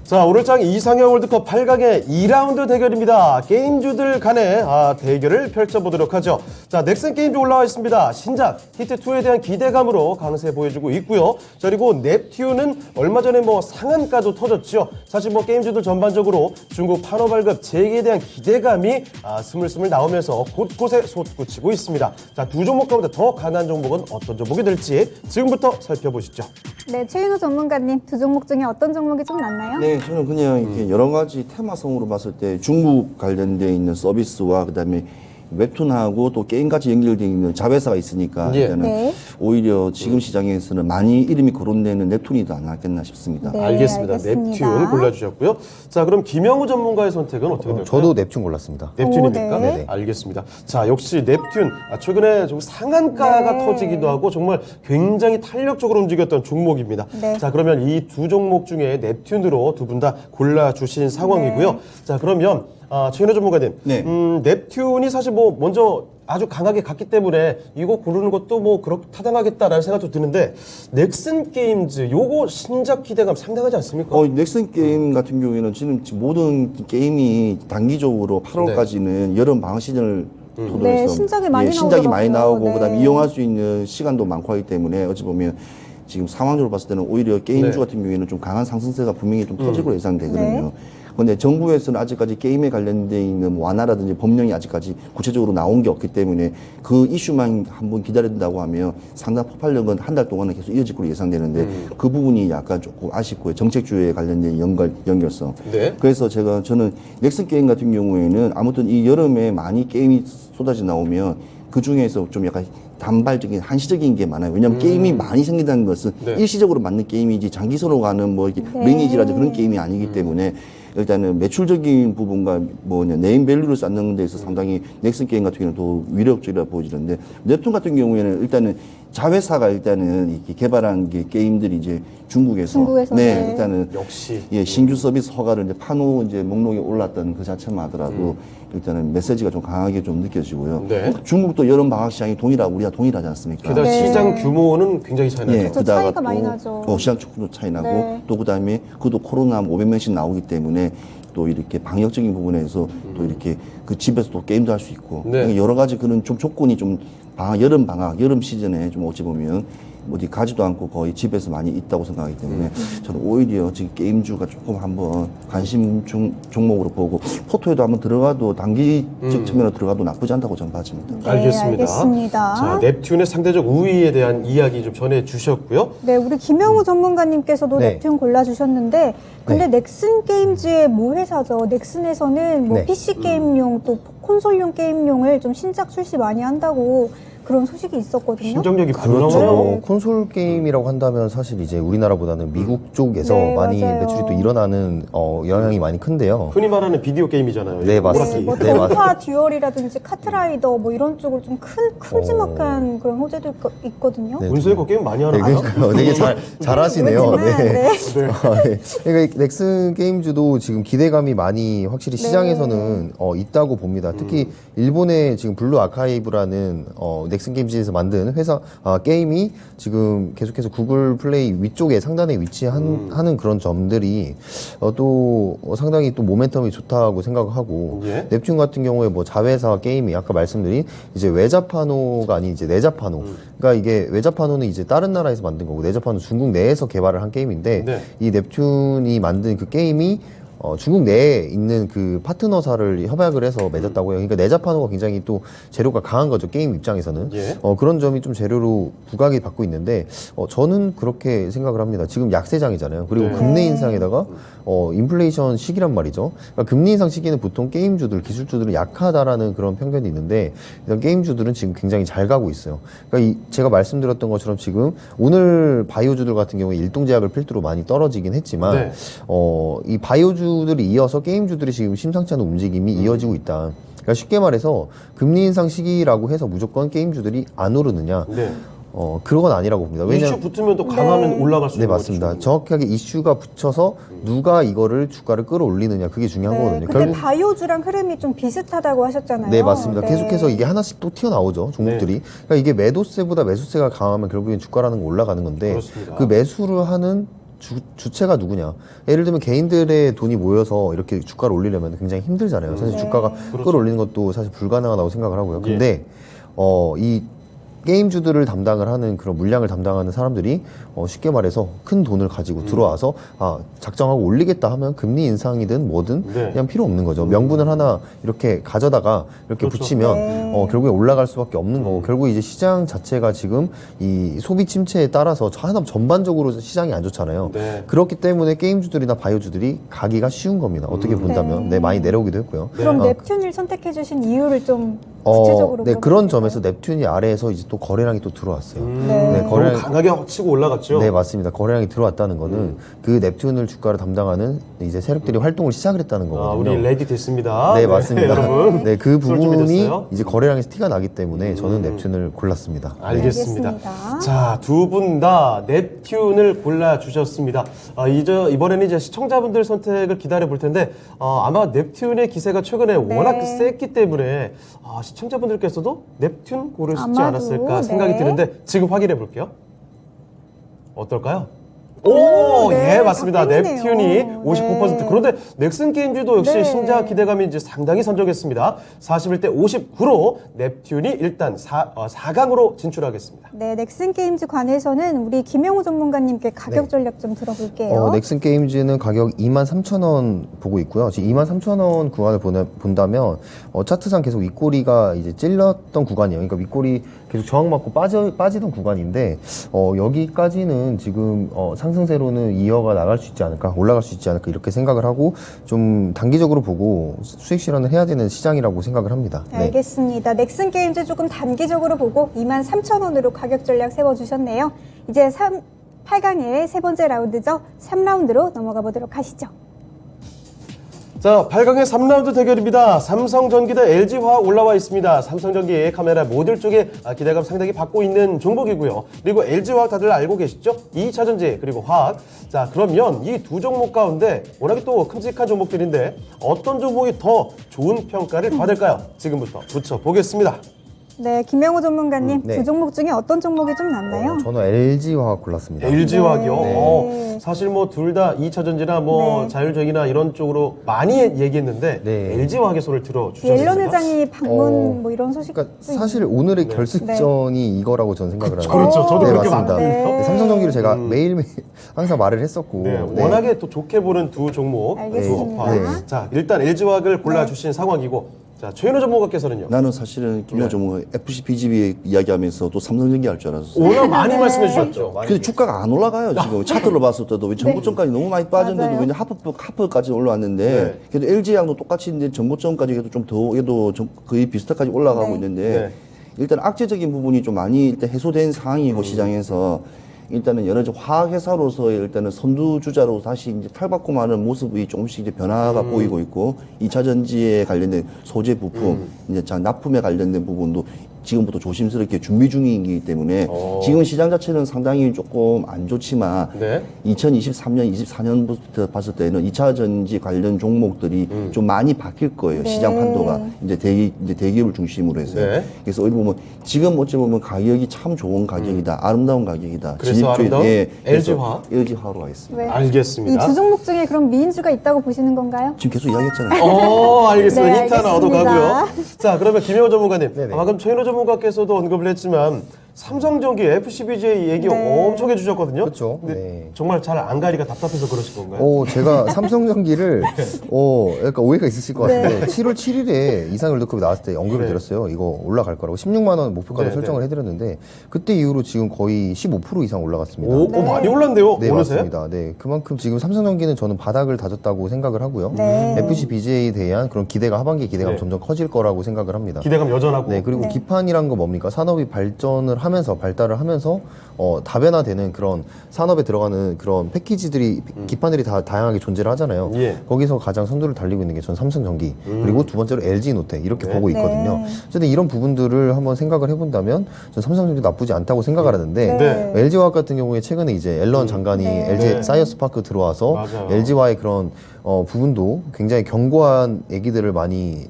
자, 오늘 장 이상형 월드컵 8강의 2라운드 대결입니다. 게임주들 간의 대결을 펼쳐보도록 하죠. 자, 넥슨 게임주 올라와 있습니다. 신작 히트2에 대한 기대감으로 강세 보여주고 있고요. 자, 그리고 넵튠은 얼마 전에 상한가도 터졌죠. 사실 게임주들 전반적으로 중국 판호 발급 재개에 대한 기대감이 스물스물 나오면서 곳곳에 솟구치고 있습니다. 자, 두 종목 가운데 더 강한 종목은 어떤 종목이 될지 지금부터 살펴보시죠. 네, 최인호 전문가님, 두 종목 중에 어떤 종목이 좀 낫나요? 네, 저는 그냥 이렇게 여러 가지 테마성으로 봤을 때 중국 관련되어 있는 서비스와 그다음에 웹툰하고 또 게임같이 연결되어 있는 자회사가 있으니까 예. 일단은 네. 오히려 지금 시장에서는 많이 이름이 거론되는 넵툰이 더 낫겠나 싶습니다. 네, 알겠습니다. 알겠습니다. 넵튠 골라주셨고요. 자, 그럼 김영우 전문가의 선택은 어떻게 될까요? 저도 넵튠 골랐습니다. 넵튠입니까? 오, 네. 알겠습니다. 자, 역시 넵튠. 최근에 좀 상한가가 네. 터지기도 하고 정말 굉장히 탄력적으로 움직였던 종목입니다. 네. 자, 그러면 이 두 종목 중에 넵튠으로 두 분 다 골라주신 상황이고요. 네. 자, 그러면 최인호 전문가님, 네. 넵튠이 사실 먼저 아주 강하게 갔기 때문에 이거 고르는 것도 그렇게 타당하겠다라는 생각도 드는데 넥슨 게임즈 요거 신작 기대감 상당하지 않습니까? 넥슨 게임 같은 경우에는 지금 모든 게임이 단기적으로 8월까지는 여름 방학 시즌을 토대로 네, 해서 신작이 많이 신작이 많이 나오더라고요. 나오고 네. 그다음에 이용할 수 있는 시간도 많고 하기 때문에 어찌 보면 지금 상황적으로 봤을 때는 오히려 게임주 네. 같은 경우에는 좀 강한 상승세가 분명히 좀 터질 걸로 예상되거든요. 네. 그런데 정부에서는 아직까지 게임에 관련돼 있는 완화라든지 법령이 아직까지 구체적으로 나온 게 없기 때문에 그 이슈만 한번 기다린다고 하면 상당 폭발력은 한 달 동안은 계속 이어질 걸로 예상되는데 그 부분이 약간 조금 아쉽고요. 정책주에 관련된 연결성. 네. 그래서 저는 넥슨 게임 같은 경우에는 아무튼 이 여름에 많이 게임이 쏟아져 나오면 그 중에서 좀 약간 단발적인 한시적인 게 많아요. 왜냐하면 게임이 많이 생긴다는 것은 네. 일시적으로 맞는 게임이지 장기선으로 가는 이렇게 리니지라든지 그런 게임이 아니기 때문에 일단은 매출적인 부분과 네임 밸류를 쌓는 데 있어서 상당히 넥슨 게임 같은 경우는 더 위력적이라 보여지는데 넵튠 같은 경우에는 일단은 자회사가 일단은 이렇게 개발한 게임들이 이제 중국에서 네. 일단은 역시 신규 서비스 허가를 이제 판호 이제 목록에 올랐다는 그 자체만 하더라도 일단은 메시지가 좀 강하게 좀 느껴지고요. 네. 중국도 여름 방학 시장이 우리가 동일하지 않습니까? 게다가 시장 규모는 굉장히 차이 나죠. 그렇죠. 그다가 차이가 또 많이 나죠. 시장 축구도 차이 나고 네. 또 그다음에 그도 코로나 500명씩 나오기 때문에 또 이렇게 방역적인 부분에서 또 이렇게 그 집에서 또 게임도 할 수 있고 네. 그러니까 여러 가지 그런 좀 조건이 좀 여름 방학, 여름 시즌에 좀 어찌 보면 어디 가지도 않고 거의 집에서 많이 있다고 생각하기 때문에 저는 오히려 지금 게임주가 조금 한번 관심 종목으로 보고 포토에도 한번 들어가도 단기적 측면으로 들어가도 나쁘지 않다고 저는 봐집니다. 네, 알겠습니다. 알겠습니다. 자, 넵튠의 상대적 우위에 대한 이야기 좀 전해 주셨고요. 네, 우리 김영우 전문가님께서도 네. 넵튠 골라주셨는데, 근데 넥슨 게임즈의 모 회사죠. 넥슨에서는 뭐 네. PC 게임용 또 콘솔용 게임용을 좀 신작 출시 많이 한다고 그런 소식이 있었거든요. 신정력이 그렇죠. 분명하네요. 콘솔 게임이라고 한다면 사실 이제 우리나라보다는 미국 쪽에서 네, 많이 맞아요. 매출이 또 일어나는 영향이 많이 큰데요. 흔히 말하는 비디오 게임이잖아요. 네, 맞습니다. 네, 뭐 네, 맞아요. 던파 듀얼이라든지 카트라이더 뭐 이런 쪽으로 좀 큼지막한 그런 호재도 있거든요. 네. 문수의 거 게임 많이 하나 네, 봐요? 그러니까요. 되게 잘하시네요. 모르지만, 네. 네. 네. 그러니까 넥슨 게임즈도 지금 기대감이 많이 확실히 시장에서는 있다고 봅니다. 특히 일본의 지금 블루 아카이브라는 넥슨 게임즈에서 만든 회사 게임이 지금 계속해서 구글 플레이 위쪽에 상단에 위치하는 그런 점들이 또 상당히 또 모멘텀이 좋다고 생각하고 예. 넵튠 같은 경우에 뭐 자회사 게임이 아까 말씀드린 이제 외자판호가 아닌 이제 내자판호. 그러니까 이게 외자판호는 이제 다른 나라에서 만든 거고 내자판호 중국 내에서 개발을 한 게임인데 네. 이 넵튠이 만든 그 게임이 중국 내에 있는 그 파트너사를 협약을 해서 맺었다고 해요. 그러니까 내자판호가 굉장히 또 재료가 강한 거죠. 게임 입장에서는. 예. 그런 점이 좀 재료로 부각이 받고 있는데 저는 그렇게 생각을 합니다. 지금 약세장이잖아요. 그리고 네. 금리 인상에다가 인플레이션 시기란 말이죠. 그러니까 금리 인상 시기는 보통 게임주들, 기술주들은 약하다라는 그런 편견이 있는데 이런 게임주들은 지금 굉장히 잘 가고 있어요. 그러니까 제가 말씀드렸던 것처럼 지금 오늘 바이오주들 같은 경우에 일동제약을 필두로 많이 떨어지긴 했지만 네. 이 바이오주들이 이어서 게임주들이 지금 심상치 않은 움직임이 이어지고 있다. 그러니까 쉽게 말해서 금리 인상 시기라고 해서 무조건 게임주들이 안 오르느냐? 네. 그건 아니라고 봅니다. 이슈 붙으면 또 강하면 네. 올라갈 수 네, 있는 맞습니다. 거죠. 정확하게 이슈가 붙여서 누가 이거를 주가를 끌어올리느냐 그게 중요한 거거든요. 근데 바이오주랑 흐름이 좀 비슷하다고 하셨잖아요. 네, 맞습니다. 네. 계속해서 이게 하나씩 또 튀어나오죠, 종목들이. 그러니까 이게 매도세보다 매수세가 강하면 결국엔 주가라는 건 올라가는 건데 그렇습니다. 그 매수를 하는 주체가 누구냐. 예를 들면 개인들의 돈이 모여서 이렇게 주가를 올리려면 굉장히 힘들잖아요. 사실 네. 주가가 그렇죠. 끌어올리는 것도 사실 불가능하다고 생각을 하고요. 예. 근데 이 게임주들을 담당을 하는 그런 물량을 담당하는 사람들이 쉽게 말해서 큰 돈을 가지고 들어와서 작정하고 올리겠다 하면 금리 인상이든 뭐든 네. 그냥 필요 없는 거죠. 명분을 하나 이렇게 가져다가 이렇게 그렇죠. 붙이면 네. 결국에 올라갈 수밖에 없는 거고 결국 이제 시장 자체가 지금 이 소비 침체에 따라서 하나 전반적으로 시장이 안 좋잖아요. 네. 그렇기 때문에 게임주들이나 바이오주들이 가기가 쉬운 겁니다. 어떻게 본다면 네. 많이 내려오기도 했고요. 그럼 아, 넵튠을 선택해주신 이유를 좀 구체적으로 네, 그런 물어볼까요? 점에서 넵튠이 아래에서 이제 또 거래량이 또 들어왔어요. 네. 네, 너무 거래량- 강하게 치고 올라갔죠. 네, 맞습니다. 거래량이 들어왔다는 거는 그 넵튠을 주가를 담당하는 이제 세력들이 활동을 시작을 했다는 거거든요. 우리 레디 됐습니다. 네, 맞습니다. 여러분. 네, 그 술 부분이 준비됐어요? 이제 거래량에서 티가 나기 때문에 저는 넵튠을 골랐습니다. 알겠습니다. 알겠습니다. 자, 두 분 다 넵튠을 골라 주셨습니다. 이번에는 이제 시청자분들 선택을 기다려 볼 텐데 아마 넵튠의 기세가 최근에 워낙 셌기 때문에 시청자분들께서도 넵튠 고르시지 아마도, 않았을까 생각이 네. 드는데 지금 확인해 볼게요. 어떨까요? 오, 네, 예, 맞습니다. 다 넵튠이 59%. 네. 그런데 넥슨 게임즈도 역시 네. 신작 기대감이 이제 상당히 선적했습니다. 41대 59로 넵튠이 일단 4강으로 진출하겠습니다. 네, 넥슨 게임즈 관해서는 우리 김영우 전문가님께 가격 전략 좀 들어볼게요. 넥슨 게임즈는 가격 23,000원 보고 있고요. 지금 23,000원 구간을 본다면 차트상 계속 윗꼬리가 이제 찔렸던 구간이에요. 그러니까 윗꼬리 계속 저항 맞고 빠지던 구간인데 여기까지는 지금 상승세로는 이어가 나갈 수 있지 않을까, 올라갈 수 있지 않을까 이렇게 생각을 하고 좀 단기적으로 보고 수익 실현을 해야 되는 시장이라고 생각을 합니다. 네. 알겠습니다. 넥슨 게임즈 조금 단기적으로 보고 23,000원으로 가격 전략 세워주셨네요. 이제 8강의 세 번째 라운드죠. 3라운드로 넘어가 보도록 하시죠. 자, 8강의 3라운드 대결입니다. 삼성전기 대 LG화학 올라와 있습니다. 삼성전기의 카메라 모듈 쪽에 기대감 상당히 받고 있는 종목이고요. 그리고 LG화학 다들 알고 계시죠? 2차전지 그리고 화학. 자, 그러면 이 두 종목 가운데 워낙에 또 큼직한 종목들인데 어떤 종목이 더 좋은 평가를 받을까요? 지금부터 붙여보겠습니다. 네, 김명호 전문가님, 네. 두 종목 중에 어떤 종목이 좀 낫나요? 저는 LG화학 골랐습니다. LG화학이요? 네. 사실 뭐 둘 다 2차전지나 뭐 네. 자율주행이나 이런 쪽으로 많이 얘기했는데 네. LG화학의 손을 들어주셨습니다. 옐런 회장이 방문 뭐 이런 소식. 그러니까 사실 오늘의 결승전이 이거라고 저는 생각을 하는데 그렇죠. 저도 네, 그렇게 맞습니다. 봤거든요. 네, 삼성전기를 제가 매일매일 항상 말을 했었고 네, 네. 워낙에 또 좋게 보는 두 종목, 두 알겠습니다. 업화. 네. 자, 일단 LG화학을 골라주신 상황이고, 자, 최현우 전문가께서는요. 나는 사실은 김영호 전문가 FC BGB 이야기하면서 또 삼성전기 할 줄 알았어. 워낙 많이 말씀해 주셨죠. 근데 주가가 안 올라가요 지금 차트로 봤을 때도 왜 전고점까지 너무 많이 빠졌는데도 맞아요. 그냥 하프까지 올라왔는데 네. 그래도 LG양도 똑같이 이제 전고점까지 해도 좀 더 얘도 거의 비슷하게 올라가고 네. 있는데 네. 일단 악재적인 부분이 좀 많이 일단 해소된 상황이고 시장에서 일단은 여러 화학회사로서 일단은 선두주자로 다시 이제 탈바꿈 하는 모습이 조금씩 이제 변화가 보이고 있고 2차 전지에 관련된 소재 부품, 이제 납품에 관련된 부분도 지금부터 조심스럽게 준비 중이기 때문에 지금 시장 자체는 상당히 조금 안 좋지만 네. 2023년, 24년부터 봤을 때는 2차 전지 관련 종목들이 좀 많이 바뀔 거예요. 네. 시장 판도가 이제 대기업을 중심으로 해서. 네. 그래서 어디 보면 지금 어찌 보면 가격이 참 좋은 가격이다, 아름다운 가격이다. 그래서 아름다운 LG화학? LG화학으로 하겠습니다. 네. 알겠습니다. 이 두 종목 중에 그럼 미인주가 있다고 보시는 건가요? 지금 계속 이야기했잖아요. 알겠습니다. 네, 힌트 하나 알겠습니다. 얻어가고요. 자, 그러면 김영호 전문가님. 네네. 방금 최현우 전문가께서도 언급을 했지만, 삼성전기 FCBJ 얘기 네. 엄청 해주셨거든요. 그렇죠. 근데 네. 정말 잘 안 가리가 답답해서 그러실 건가요? 제가 삼성전기를 약간 오해가 있으실 것 같은데 네. 7월 7일에 이상연료급이 나왔을 때 언급을 네. 드렸어요. 이거 올라갈 거라고 16만 원 목표가로 네, 설정을 네. 해드렸는데 그때 이후로 지금 거의 15% 이상 올라갔습니다. 오, 많이 올랐네요. 네, 어느새? 맞습니다. 네, 그만큼 지금 삼성전기는 저는 바닥을 다졌다고 생각을 하고요. 네. FCBJ에 대한 그런 기대가 하반기 기대감 네. 점점 커질 거라고 생각을 합니다. 기대감 여전하고. 네, 그리고 네. 기판이란 거 뭡니까? 산업이 발전을 하면서 발달을 하면서 다변화되는 그런 산업에 들어가는 그런 패키지들이 기판들이 다 다양하게 존재를 하잖아요. 예. 거기서 가장 선두를 달리고 있는 게 전 삼성전기 그리고 두 번째로 LG노태 이렇게 보고 있거든요. 네. 어쨌든 이런 부분들을 한번 생각을 해본다면 전 삼성전기 나쁘지 않다고 생각을 하는데 네. LG화학 같은 경우에 최근에 이제 앨런 장관이 네. LG 네. 사이언스파크 들어와서 맞아요. LG와의 그런 부분도 굉장히 견고한 얘기들을 많이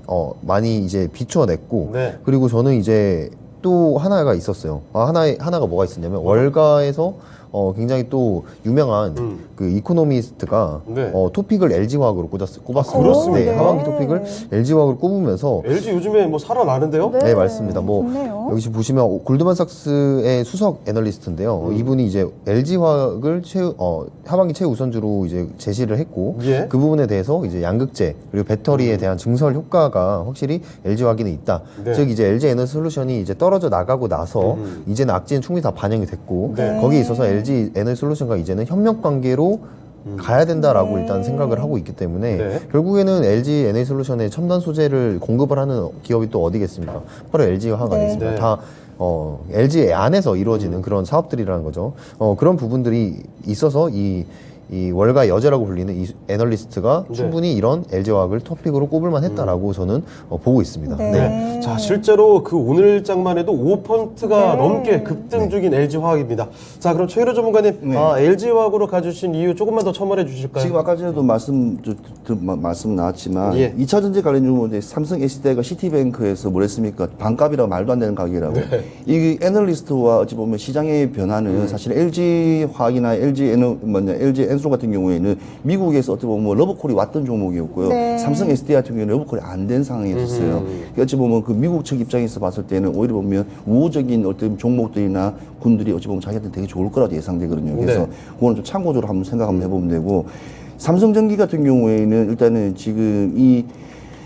이제 비춰냈고 네. 그리고 저는 이제 또 하나가 있었어요. 하나가 뭐가 있었냐면 월가에서 굉장히 또 유명한 그 이코노미스트가 네. 토픽을 LG화학으로 꼽았습니다. 그렇습니까? 네, 하반기 토픽을 LG화학으로 꼽으면서 LG 요즘에 뭐 살아나는데요? 네. 네, 맞습니다. 뭐 좋네요. 여기 지금 보시면 골드만삭스의 수석 애널리스트인데요. 이분이 이제 LG화학을 하반기 최우선주로 이제 제시를 했고 예. 그 부분에 대해서 이제 양극재 그리고 배터리에 대한 증설 효과가 확실히 LG화학에는 있다. 네. 즉 이제 LG 에너솔루션이 이제 떨어져 나가고 나서 이제는 악재는 충분히 다 반영이 됐고 네. 거기에 있어서 LG 에너솔루션과 이제는 협력 관계로 가야 된다라고 네. 일단 생각을 하고 있기 때문에 네. 결국에는 LG 에너솔루션의 첨단 소재를 공급을 하는 기업이 또 어디겠습니까? 바로 LG화학 네. 아니겠습니까? 네. 다 LG 안에서 이루어지는 그런 사업들이라는 거죠. 그런 부분들이 있어서 이 월가의 여제라고 불리는 이 애널리스트가 네. 충분히 이런 LG화학을 토픽으로 꼽을만 했다라고 저는 보고 있습니다. 네. 네. 자, 실제로 그 오늘장만 해도 5%가 네. 넘게 급등 중인 LG화학입니다. 자, 그럼 최일호 전문가님, 네. LG화학으로 가주신 이유 조금만 더 첨언해 주실까요? 지금 아까 전에도 말씀 나왔지만 예. 2차 전지 관련 종목은 삼성 SDI가 시티뱅크에서 뭘 했습니까? 반값이라고 말도 안 되는 가격이라고. 네. 이 애널리스트와 어찌 보면 시장의 변화는 사실 LG화학이나 LG 엔솔 같은 경우에는 미국에서 어떻게 보면 뭐 러브콜이 왔던 종목이었고요. 네. 삼성 SDI 같은 경우에는 러브콜이 안 된 상황이었어요. 어찌 보면 그 미국 측 입장에서 봤을 때는 오히려 보면 우호적인 어떤 종목들이나 군들이 어찌 보면 자기한테 되게 좋을 거라고 예상되거든요. 그래서 네. 그거는 좀 참고적으로 한번 생각 한번 해보면 되고 삼성전기 같은 경우에는 일단은 지금 이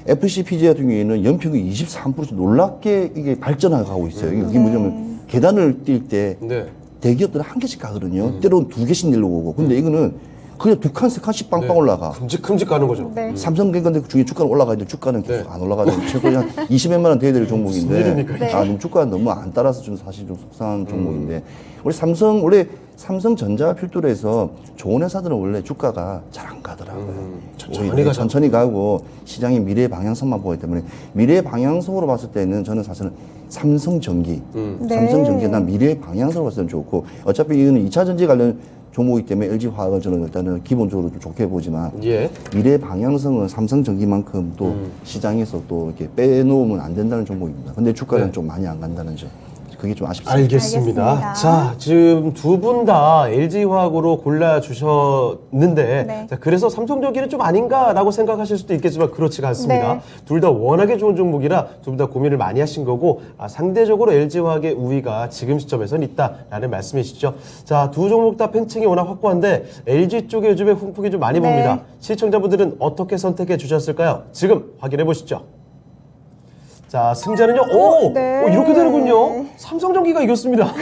FCPG 같은 경우에는 연평균 23% 놀랍게 이게 발전하고 있어요. 이게 뭐냐면 계단을 뛸 때 네. 대기업들은 한 개씩 가거든요. 때로는 두 개씩 내려오고. 근데 이거는 그냥 두 칸, 세 칸씩 빵빵 올라가. 큼직큼직 가는 거죠. 네. 삼성 갱건데 중에 주가는 올라가 있는데 주가는 계속 안 올라가는 최고 한 20몇만 원 돼야 될 종목인데 일입니까, 이게? 너무 주가가 너무 안 따라서 좀 사실 좀 속상한 종목인데 우리 삼성 원래 삼성전자 필두로 해서 좋은 회사들은 원래 주가가 잘 안 가더라고요. 오히려 천천히 가고 시장의 미래 방향성만 보기 때문에 미래 방향성으로 봤을 때는 저는 사실은 삼성전기, 네. 삼성전기 난 미래 방향성으로 봤을 때 좋고 어차피 이거는 2차 전지 관련 종목이기 때문에 LG화학을 저는 일단은 기본적으로 좀 좋게 보지만 예. 미래 방향성은 삼성전기만큼 또 시장에서 또 이렇게 빼놓으면 안 된다는 종목입니다. 근데 주가는 네. 좀 많이 안 간다는 점. 그게 좀 아쉽습니다. 알겠습니다. 알겠습니다. 자, 지금 두 분 다 LG화학으로 골라주셨는데, 네. 자, 그래서 삼성전기는 좀 아닌가라고 생각하실 수도 있겠지만 그렇지가 않습니다. 네. 둘 다 워낙에 좋은 종목이라 두 분 다 고민을 많이 하신 거고, 상대적으로 LG화학의 우위가 지금 시점에선 있다라는 말씀이시죠. 자, 두 종목 다 팬층이 워낙 확고한데 LG 쪽에 요즘에 훈풍이 좀 많이 네. 봅니다. 시청자분들은 어떻게 선택해 주셨을까요? 지금 확인해 보시죠. 자, 승자는요, 네. 이렇게 되는군요. 삼성전기가 이겼습니다.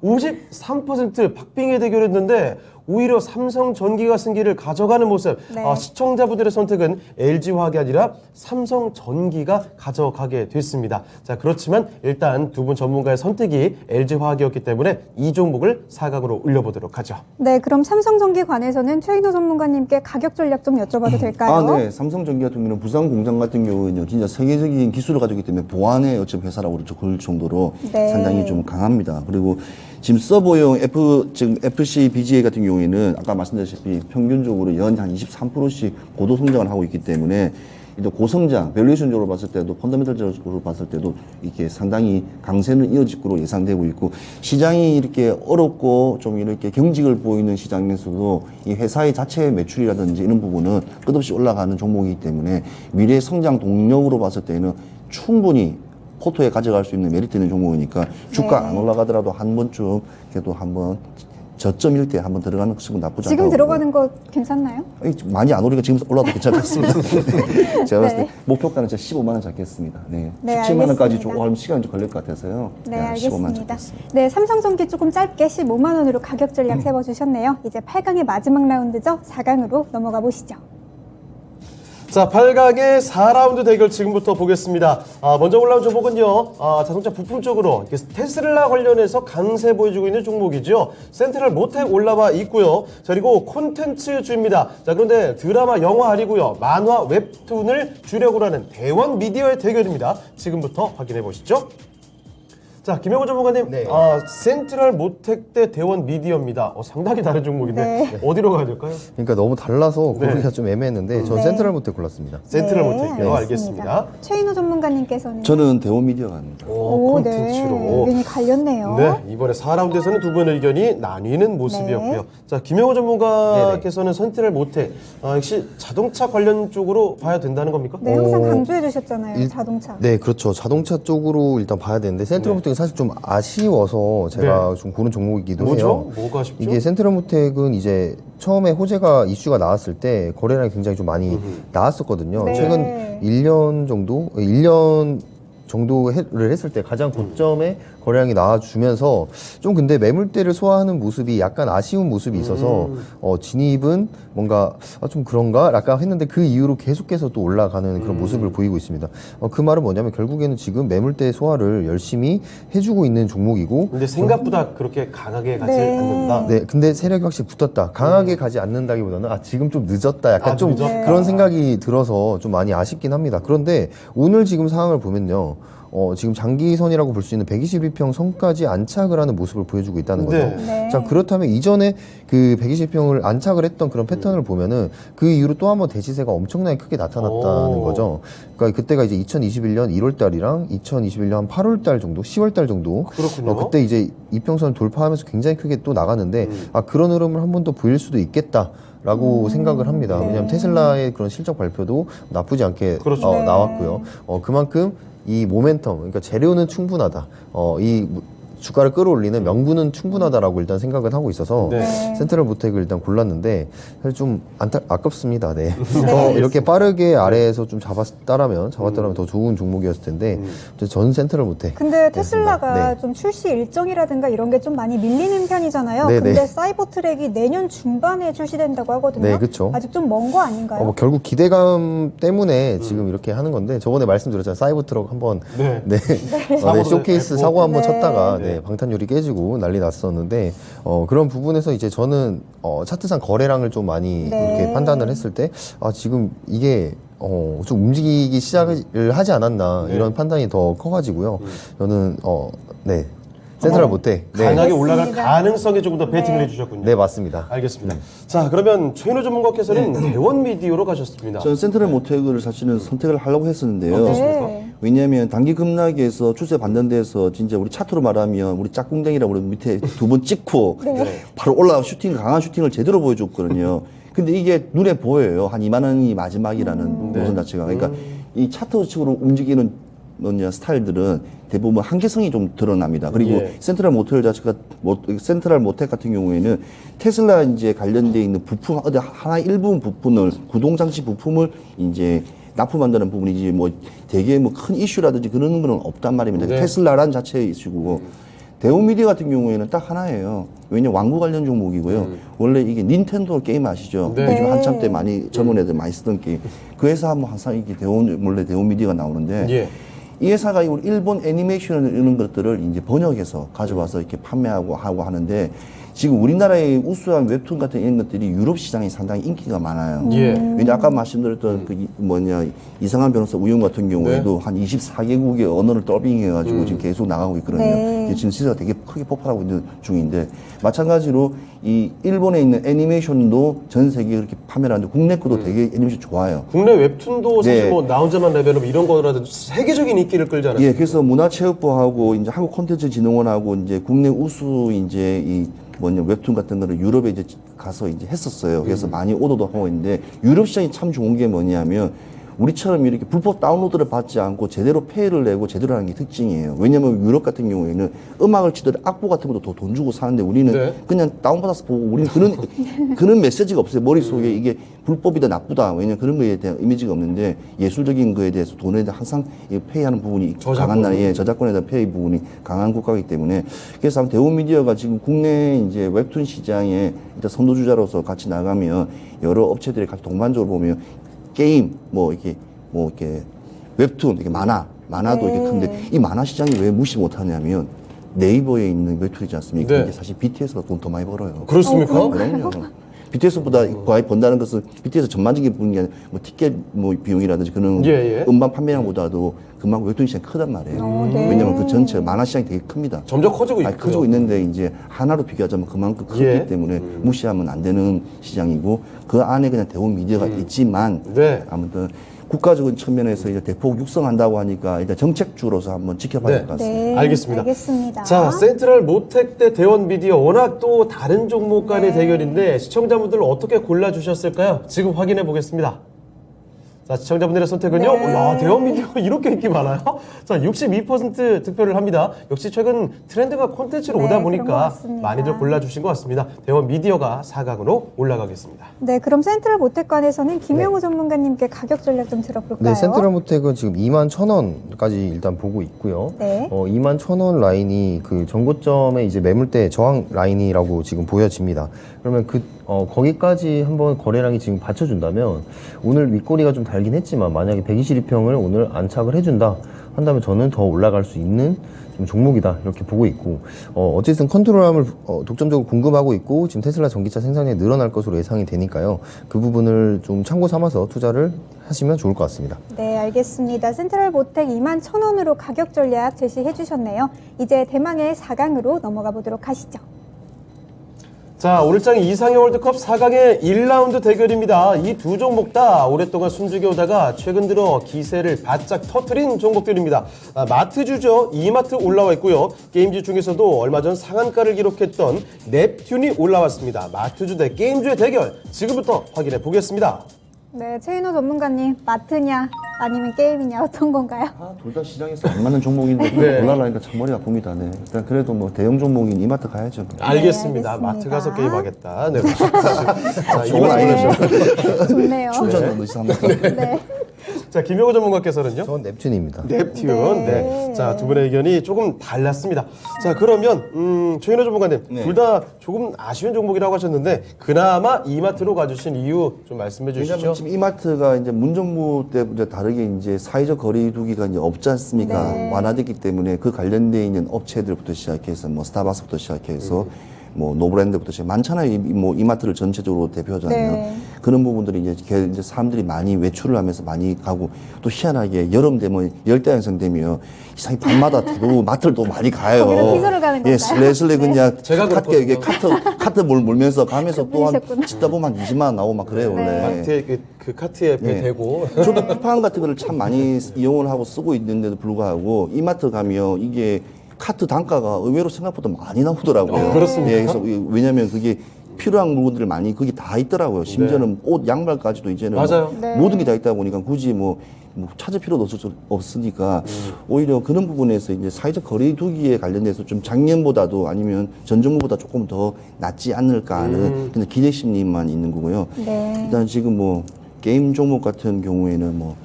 53% 박빙의 대결했는데, 오히려 삼성전기가 승기를 가져가는 모습. 네. 시청자분들의 선택은 LG화학이 아니라 삼성전기가 가져가게 됐습니다. 자, 그렇지만 일단 두 분 전문가의 선택이 LG화학이었기 때문에 이 종목을 4강으로 올려보도록 하죠. 네, 그럼 삼성전기 관해서는 최인호 전문가님께 가격 전략 좀 여쭤봐도 될까요? 아, 네. 삼성전기 같은 경우는 부산 공장 같은 경우에는 진짜 세계적인 기술을 가지고 있기 때문에 보안의 어떤 회사라고 그럴 정도로 네. 상당히 좀 강합니다. 그리고 지금 서버용 지금 FC BGA 같은 경우에는 아까 말씀드렸다시피 평균적으로 연 한 23%씩 고도 성장을 하고 있기 때문에 또 고성장, 밸류에이션적으로 봤을 때도 펀더멘털적으로 봤을 때도 이렇게 상당히 강세는 이어질 거로 예상되고 있고 시장이 이렇게 어렵고 좀 이렇게 경직을 보이는 시장에서도 이 회사의 자체 매출이라든지 이런 부분은 끝없이 올라가는 종목이기 때문에 미래 성장 동력으로 봤을 때는 충분히 포토에 가져갈 수 있는 메리트 있는 종목이니까 주가 네. 안 올라가더라도 한 번쯤 그래도 한번 저점일 때 한번 들어가는 것은 나쁘지 않다고 지금 들어가는 거 괜찮나요? 아니, 많이 안 오르니까 지금 올라도 괜찮겠습니다. 네. 제가 봤을 때 네. 목표가는 진짜 15만 원 잡겠습니다. 네. 네, 17만 원까지 알겠습니다. 조금 시간이 좀 걸릴 것 같아서요. 네, 15만 원 알겠습니다. 잡겠습니다. 네, 삼성전기 조금 짧게 15만 원으로 가격 전략 세워주셨네요. 이제 8강의 마지막 라운드죠. 4강으로 넘어가 보시죠. 자, 8강의 4라운드 대결 지금부터 보겠습니다. 먼저 올라온 종목은요, 자동차 부품 쪽으로 테슬라 관련해서 강세 보여주고 있는 종목이죠. 센트럴 모텍 올라와 있고요. 자, 그리고 콘텐츠주입니다. 자, 그런데 드라마, 영화 아니고요. 만화, 웹툰을 주력으로 하는 대원 미디어의 대결입니다. 지금부터 확인해 보시죠. 자, 김영호 전문가님, 네. 센트럴 모텍 대 대원 미디어입니다. 상당히 다른 종목인데 네. 어디로 가야 될까요? 그러니까 너무 달라서 고르기가 네. 좀 애매했는데 전 네. 센트럴 모텍 골랐습니다. 센트럴 네, 모텍이요. 알겠습니다. 최인호 전문가님께서는 저는 대원 미디어가 아닙니다. 오, 네. 콘텐츠로. 의견이 갈렸네요. 네, 이번에 4라운드에서는 두 분의 의견이 나뉘는 모습이었고요. 자, 김영호 전문가께서는 센트럴 모텍, 역시 자동차 관련 쪽으로 봐야 된다는 겁니까? 네, 항상 강조해 주셨잖아요. 자동차. 네, 그렇죠. 자동차 쪽으로 일단 봐야 되는데 센트럴 모텍은 사실 좀 아쉬워서 제가 좀 고른 종목이기도 뭐죠? 해요. 뭐가 아쉽죠? 이게 센트럴 모텍은 이제 처음에 호재가 이슈가 나왔을 때 거래량이 굉장히 좀 많이 나왔었거든요. 네. 최근 1년 정도를 했을 때 가장 고점에 거래량이 나와주면서 좀 근데 매물대를 소화하는 모습이 약간 아쉬운 모습이 있어서 진입은 뭔가 좀 그런가? 약간 했는데 그 이후로 계속해서 또 올라가는 그런 모습을 보이고 있습니다. 그 말은 뭐냐면 결국에는 지금 매물대 소화를 열심히 해주고 있는 종목이고 근데 생각보다 그렇게 강하게 가지 네. 않는다. 네, 근데 세력이 확실히 붙었다. 강하게 가지 않는다기보다는 지금 좀 늦었다. 약간 좀 늦었다. 그런 생각이 들어서 좀 많이 아쉽긴 합니다. 그런데 오늘 지금 상황을 보면요. 지금 장기선이라고 볼 수 있는 122평 선까지 안착을 하는 모습을 보여주고 있다는 거죠. 네. 네. 자, 그렇다면 이전에 그 120평을 안착을 했던 그런 패턴을 보면은 그 이후로 또 한 번 대시세가 엄청나게 크게 나타났다는 오. 거죠. 그러니까 그때가 이제 2021년 1월 달이랑 2021년 한 8월 달 정도, 10월 달 정도. 그렇군요. 그때 이제 이평선을 돌파하면서 굉장히 크게 또 나갔는데 그런 흐름을 한 번 더 보일 수도 있겠다라고 생각을 합니다. 네. 왜냐하면 테슬라의 그런 실적 발표도 나쁘지 않게 그렇죠. 네. 나왔고요. 그만큼 이 모멘텀, 그러니까 재료는 충분하다. 이 주가를 끌어올리는 명분은 충분하다라고 일단 생각은 하고 있어서 네. 센트럴 모텍을 일단 골랐는데 사실 좀 아깝습니다. 네. 더 이렇게 빠르게 아래에서 좀 잡았다라면 더 좋은 종목이었을 텐데 전 센트럴 모텍. 근데 테슬라가 네. 좀 출시 일정이라든가 이런 게 좀 많이 밀리는 편이잖아요. 네, 근데 네. 사이버트랙이 내년 중반에 출시된다고 하거든요. 네, 그쵸. 아직 좀 먼 거 아닌가요? 뭐 결국 기대감 때문에 지금 이렇게 하는 건데 저번에 말씀드렸잖아요. 사이버트럭 한번 네. 쇼케이스 네. 사고 한번 네. 쳤다가 네. 방탄유리 깨지고 난리 났었는데 그런 부분에서 이제 저는 차트상 거래량을 좀 많이 네. 이렇게 판단을 했을 때 지금 이게 좀 움직이기 시작을 하지 않았나 네. 이런 판단이 더 커가지고요. 저는 네 센트럴 모텍 강하게 네. 올라갈 알겠습니다. 가능성에 조금 더 베팅을 네. 해주셨군요. 네 맞습니다. 알겠습니다. 자, 그러면 최인호 전문가께서는 대원 미디어로 가셨습니다. 저는 센트럴 모텍을 사실은 선택을 하려고 했었는데요. 네. 왜냐하면 단기 급락에서 추세 반전돼서 진짜 우리 차트로 말하면 우리 짝꿍댕이라고 우리 밑에 두 번 찍고 바로 올라가 강한 슈팅을 제대로 보여줬거든요. 근데 이게 눈에 보여요. 한 2만 원이 마지막이라는 노선 자체가. 그러니까 이 차트식으로 움직이는 스타일들은 대부분 한계성이 좀 드러납니다. 그리고 예. 센트럴 모텔 자체가 센트럴 모텍 같은 경우에는 테슬라 이제 관련돼 있는 부품 어디 하나 일부분 부품을 구동 장치 부품을 이제 납품한다는 부분이지 뭐 되게 뭐 큰 이슈라든지 그런 거는 없단 말입니다. 네. 테슬라란 자체의 이슈고 대우미디어 같은 경우에는 딱 하나예요. 왜냐 왕구 관련 종목이고요. 원래 이게 닌텐도 게임 아시죠? 네. 요즘 한참 때 많이 젊은 애들 많이 쓰던 게임. 그 회사 하면 항상 이게 원래 대우미디어가 나오는데 예. 이 회사가 일본 애니메이션 이런 것들을 이제 번역해서 가져와서 이렇게 판매하고 하고 하는데 지금 우리나라의 우수한 웹툰 같은 이런 것들이 유럽 시장에 상당히 인기가 많아요. 예. 왜냐 아까 말씀드렸던 그 이상한 변호사 우영 같은 경우에도 한 24개국의 언어를 더빙해가지고 지금 계속 나가고 있거든요. 네. 이게 지금 시세가 되게 크게 폭발하고 있는 중인데 마찬가지로 이 일본에 있는 애니메이션도 전 세계에 그렇게 판매를 하는데 국내 것도 되게 애니메이션 좋아요. 국내 웹툰도 사실 네. 뭐 나 혼자만 레벨업 이런 거라든지 세계적인 인기를 끌지 않았어요. 예, 그래서 문화체육부하고 이제 한국콘텐츠진흥원하고 이제 국내 우수 이제 이 웹툰 같은 거를 유럽에 이제 가서 이제 했었어요. 그래서 많이 오더도 하고 있는데 유럽 시장이 참 좋은 게 뭐냐면 우리처럼 이렇게 불법 다운로드를 받지 않고 제대로 페이를 내고 제대로 하는 게 특징이에요. 왜냐면 유럽 같은 경우에는 음악을 치더라도 악보 같은 것도 더 돈 주고 사는데 우리는 네. 그냥 다운받아서 보고 우리는 그런 메시지가 없어요. 머릿속에 이게 불법이다 나쁘다. 왜냐면 그런 거에 대한 이미지가 없는데 예술적인 거에 대해서 돈에 대해 항상 페이하는 부분이 강한 나라에 저작권에 대한 페이 부분이 강한 국가이기 때문에 그래서 대우미디어가 지금 국내 이제 웹툰 시장에 일단 선도주자로서 같이 나가면 여러 업체들이 같이 동반적으로 보면 게임 이렇게 웹툰 이렇게 만화도 이렇게 큰데 이 만화 시장이 왜 무시 못하냐면 네이버에 있는 웹툰이지 않습니까? 네. 이게 사실 BTS가 돈 더 많이 벌어요. 그렇습니까? 그럼요. BTS보다 많이 번다는 것은 BTS 전반적인 부분이 아니라 티켓 비용이라든지 그런 예. 음반 판매량보다도 그만큼 웹툰 시장이 크단 말이에요. 네. 왜냐면 그 전체 만화 시장이 되게 큽니다. 점점 커지고 있고요. 커지고 있는데 이제 하나로 비교하자면 그만큼 크기 예. 때문에 무시하면 안 되는 시장이고 그 안에 그냥 대원 미디어가 있지만 네. 아무튼 국가적인 측면에서 이제 대폭 육성한다고 하니까 일단 정책주로서 한번 지켜봐야 될 것 같습니다. 네, 알겠습니다. 알겠습니다. 자, 센트럴 모텍 대 대원 미디어 워낙 또 다른 종목 간의 대결인데 시청자분들 어떻게 골라주셨을까요? 지금 확인해 보겠습니다. 자, 시청자분들의 선택은요. 네. 야, 대원 미디어 이렇게 인기 많아요? 자, 62% 득표를 합니다. 역시 최근 트렌드가 콘텐츠로 네, 오다 그런 것 보니까 같습니다. 많이들 골라주신 것 같습니다. 대원 미디어가 4강으로 올라가겠습니다. 네, 그럼 센트럴 모텍관에서는 김영우 전문가님께 가격 전략 좀 들어볼까요? 네, 센트럴 모텍은 지금 21,000원까지 일단 보고 있고요. 네. 21,000원 라인이 그 전고점의 이제 매물대 저항 라인이라고 지금 보여집니다. 그러면 거기까지 한번 거래량이 지금 받쳐준다면 오늘 윗꼬리가 좀 달긴 했지만 만약에 122평을 오늘 안착을 해준다 한다면 저는 더 올라갈 수 있는 좀 종목이다 이렇게 보고 있고 어쨌든 컨트롤함을 독점적으로 공급하고 있고 지금 테슬라 전기차 생산량이 늘어날 것으로 예상이 되니까요. 그 부분을 좀 참고 삼아서 투자를 하시면 좋을 것 같습니다. 네, 알겠습니다. 센트럴 모텍 21,000원으로 가격 전략 제시해 주셨네요. 이제 대망의 4강으로 넘어가 보도록 하시죠. 자, 오늘장 이상형 월드컵 4강의 1라운드 대결입니다. 이 두 종목 다 오랫동안 숨죽여 오다가 최근 들어 기세를 바짝 터트린 종목들입니다. 마트주죠. 이마트 올라와 있고요. 게임주 중에서도 얼마 전 상한가를 기록했던 넵튠이 올라왔습니다. 마트주 대 게임주의 대결 지금부터 확인해 보겠습니다. 네, 최인호 전문가님, 마트냐 아니면 게임이냐 어떤 건가요? 둘 다 시장에서 안 맞는 종목인데 네. 골라라니까 참 머리가 아픕니다. 네. 일단 그래도 뭐 대형 종목인 이마트 가야죠. 알겠습니다. 알겠습니다. 마트 가서 게임하겠다. 네. 자, 좋은 이마트 아이디어죠. 좋네요. 충전 의지합니다. 네. 자, 김영호 전문가께서는요? 전 넵튠입니다. 넵튠. 네. 네. 자, 두 분의 의견이 조금 달랐습니다. 자, 그러면 최인호 전문가님, 네. 둘 다 조금 아쉬운 종목이라고 하셨는데 그나마 이마트로 가주신 이유 좀 말씀해 주시죠. 왜냐면 지금 이마트가 이제 문정부 때부터 다르게 이제 사회적 거리두기가 이제 없지 않습니까? 네. 완화됐기 때문에 그 관련돼 있는 업체들부터 시작해서 뭐 스타벅스부터 시작해서 뭐 노브랜드부터 시작 많잖아요. 뭐 이마트를 전체적으로 대표하자면 네. 그런 부분들이 이제 사람들이 많이 외출을 하면서 많이 가고 또 희한하게 여름 되면 열대 현상 되면 이상히 밤마다 대부분 마트를 또 많이 가요. 거기로 피서를 가는 예, 건가요? 슬래슬래 그냥 제가 카트 이게 카트 몰면서 가면서 또한 그러셨구나. 짓다 보면 한 20만 원 나오고 막 그래요 원래. 마트에 그 카트에 배 네. 대고 저도 쿠팡 같은 거를 참 많이 이용을 하고 쓰고 있는데도 불구하고 이마트 가면 이게 카트 단가가 의외로 생각보다 많이 나오더라고요. 그렇습니까? 예, 그래서 왜냐하면 그게 필요한 물건들을 많이 거기 다 있더라고요. 심지어는 옷, 양말까지도 이제는 맞아요. 네. 모든 게 다 있다 보니까 굳이 뭐 찾을 필요도 없으니까 오히려 그런 부분에서 이제 사회적 거리두기에 관련돼서 좀 작년보다도 아니면 전 정부보다 조금 더 낫지 않을까 하는 그냥 기대 심리만 있는 거고요. 네. 일단 지금 뭐 게임 종목 같은 경우에는 뭐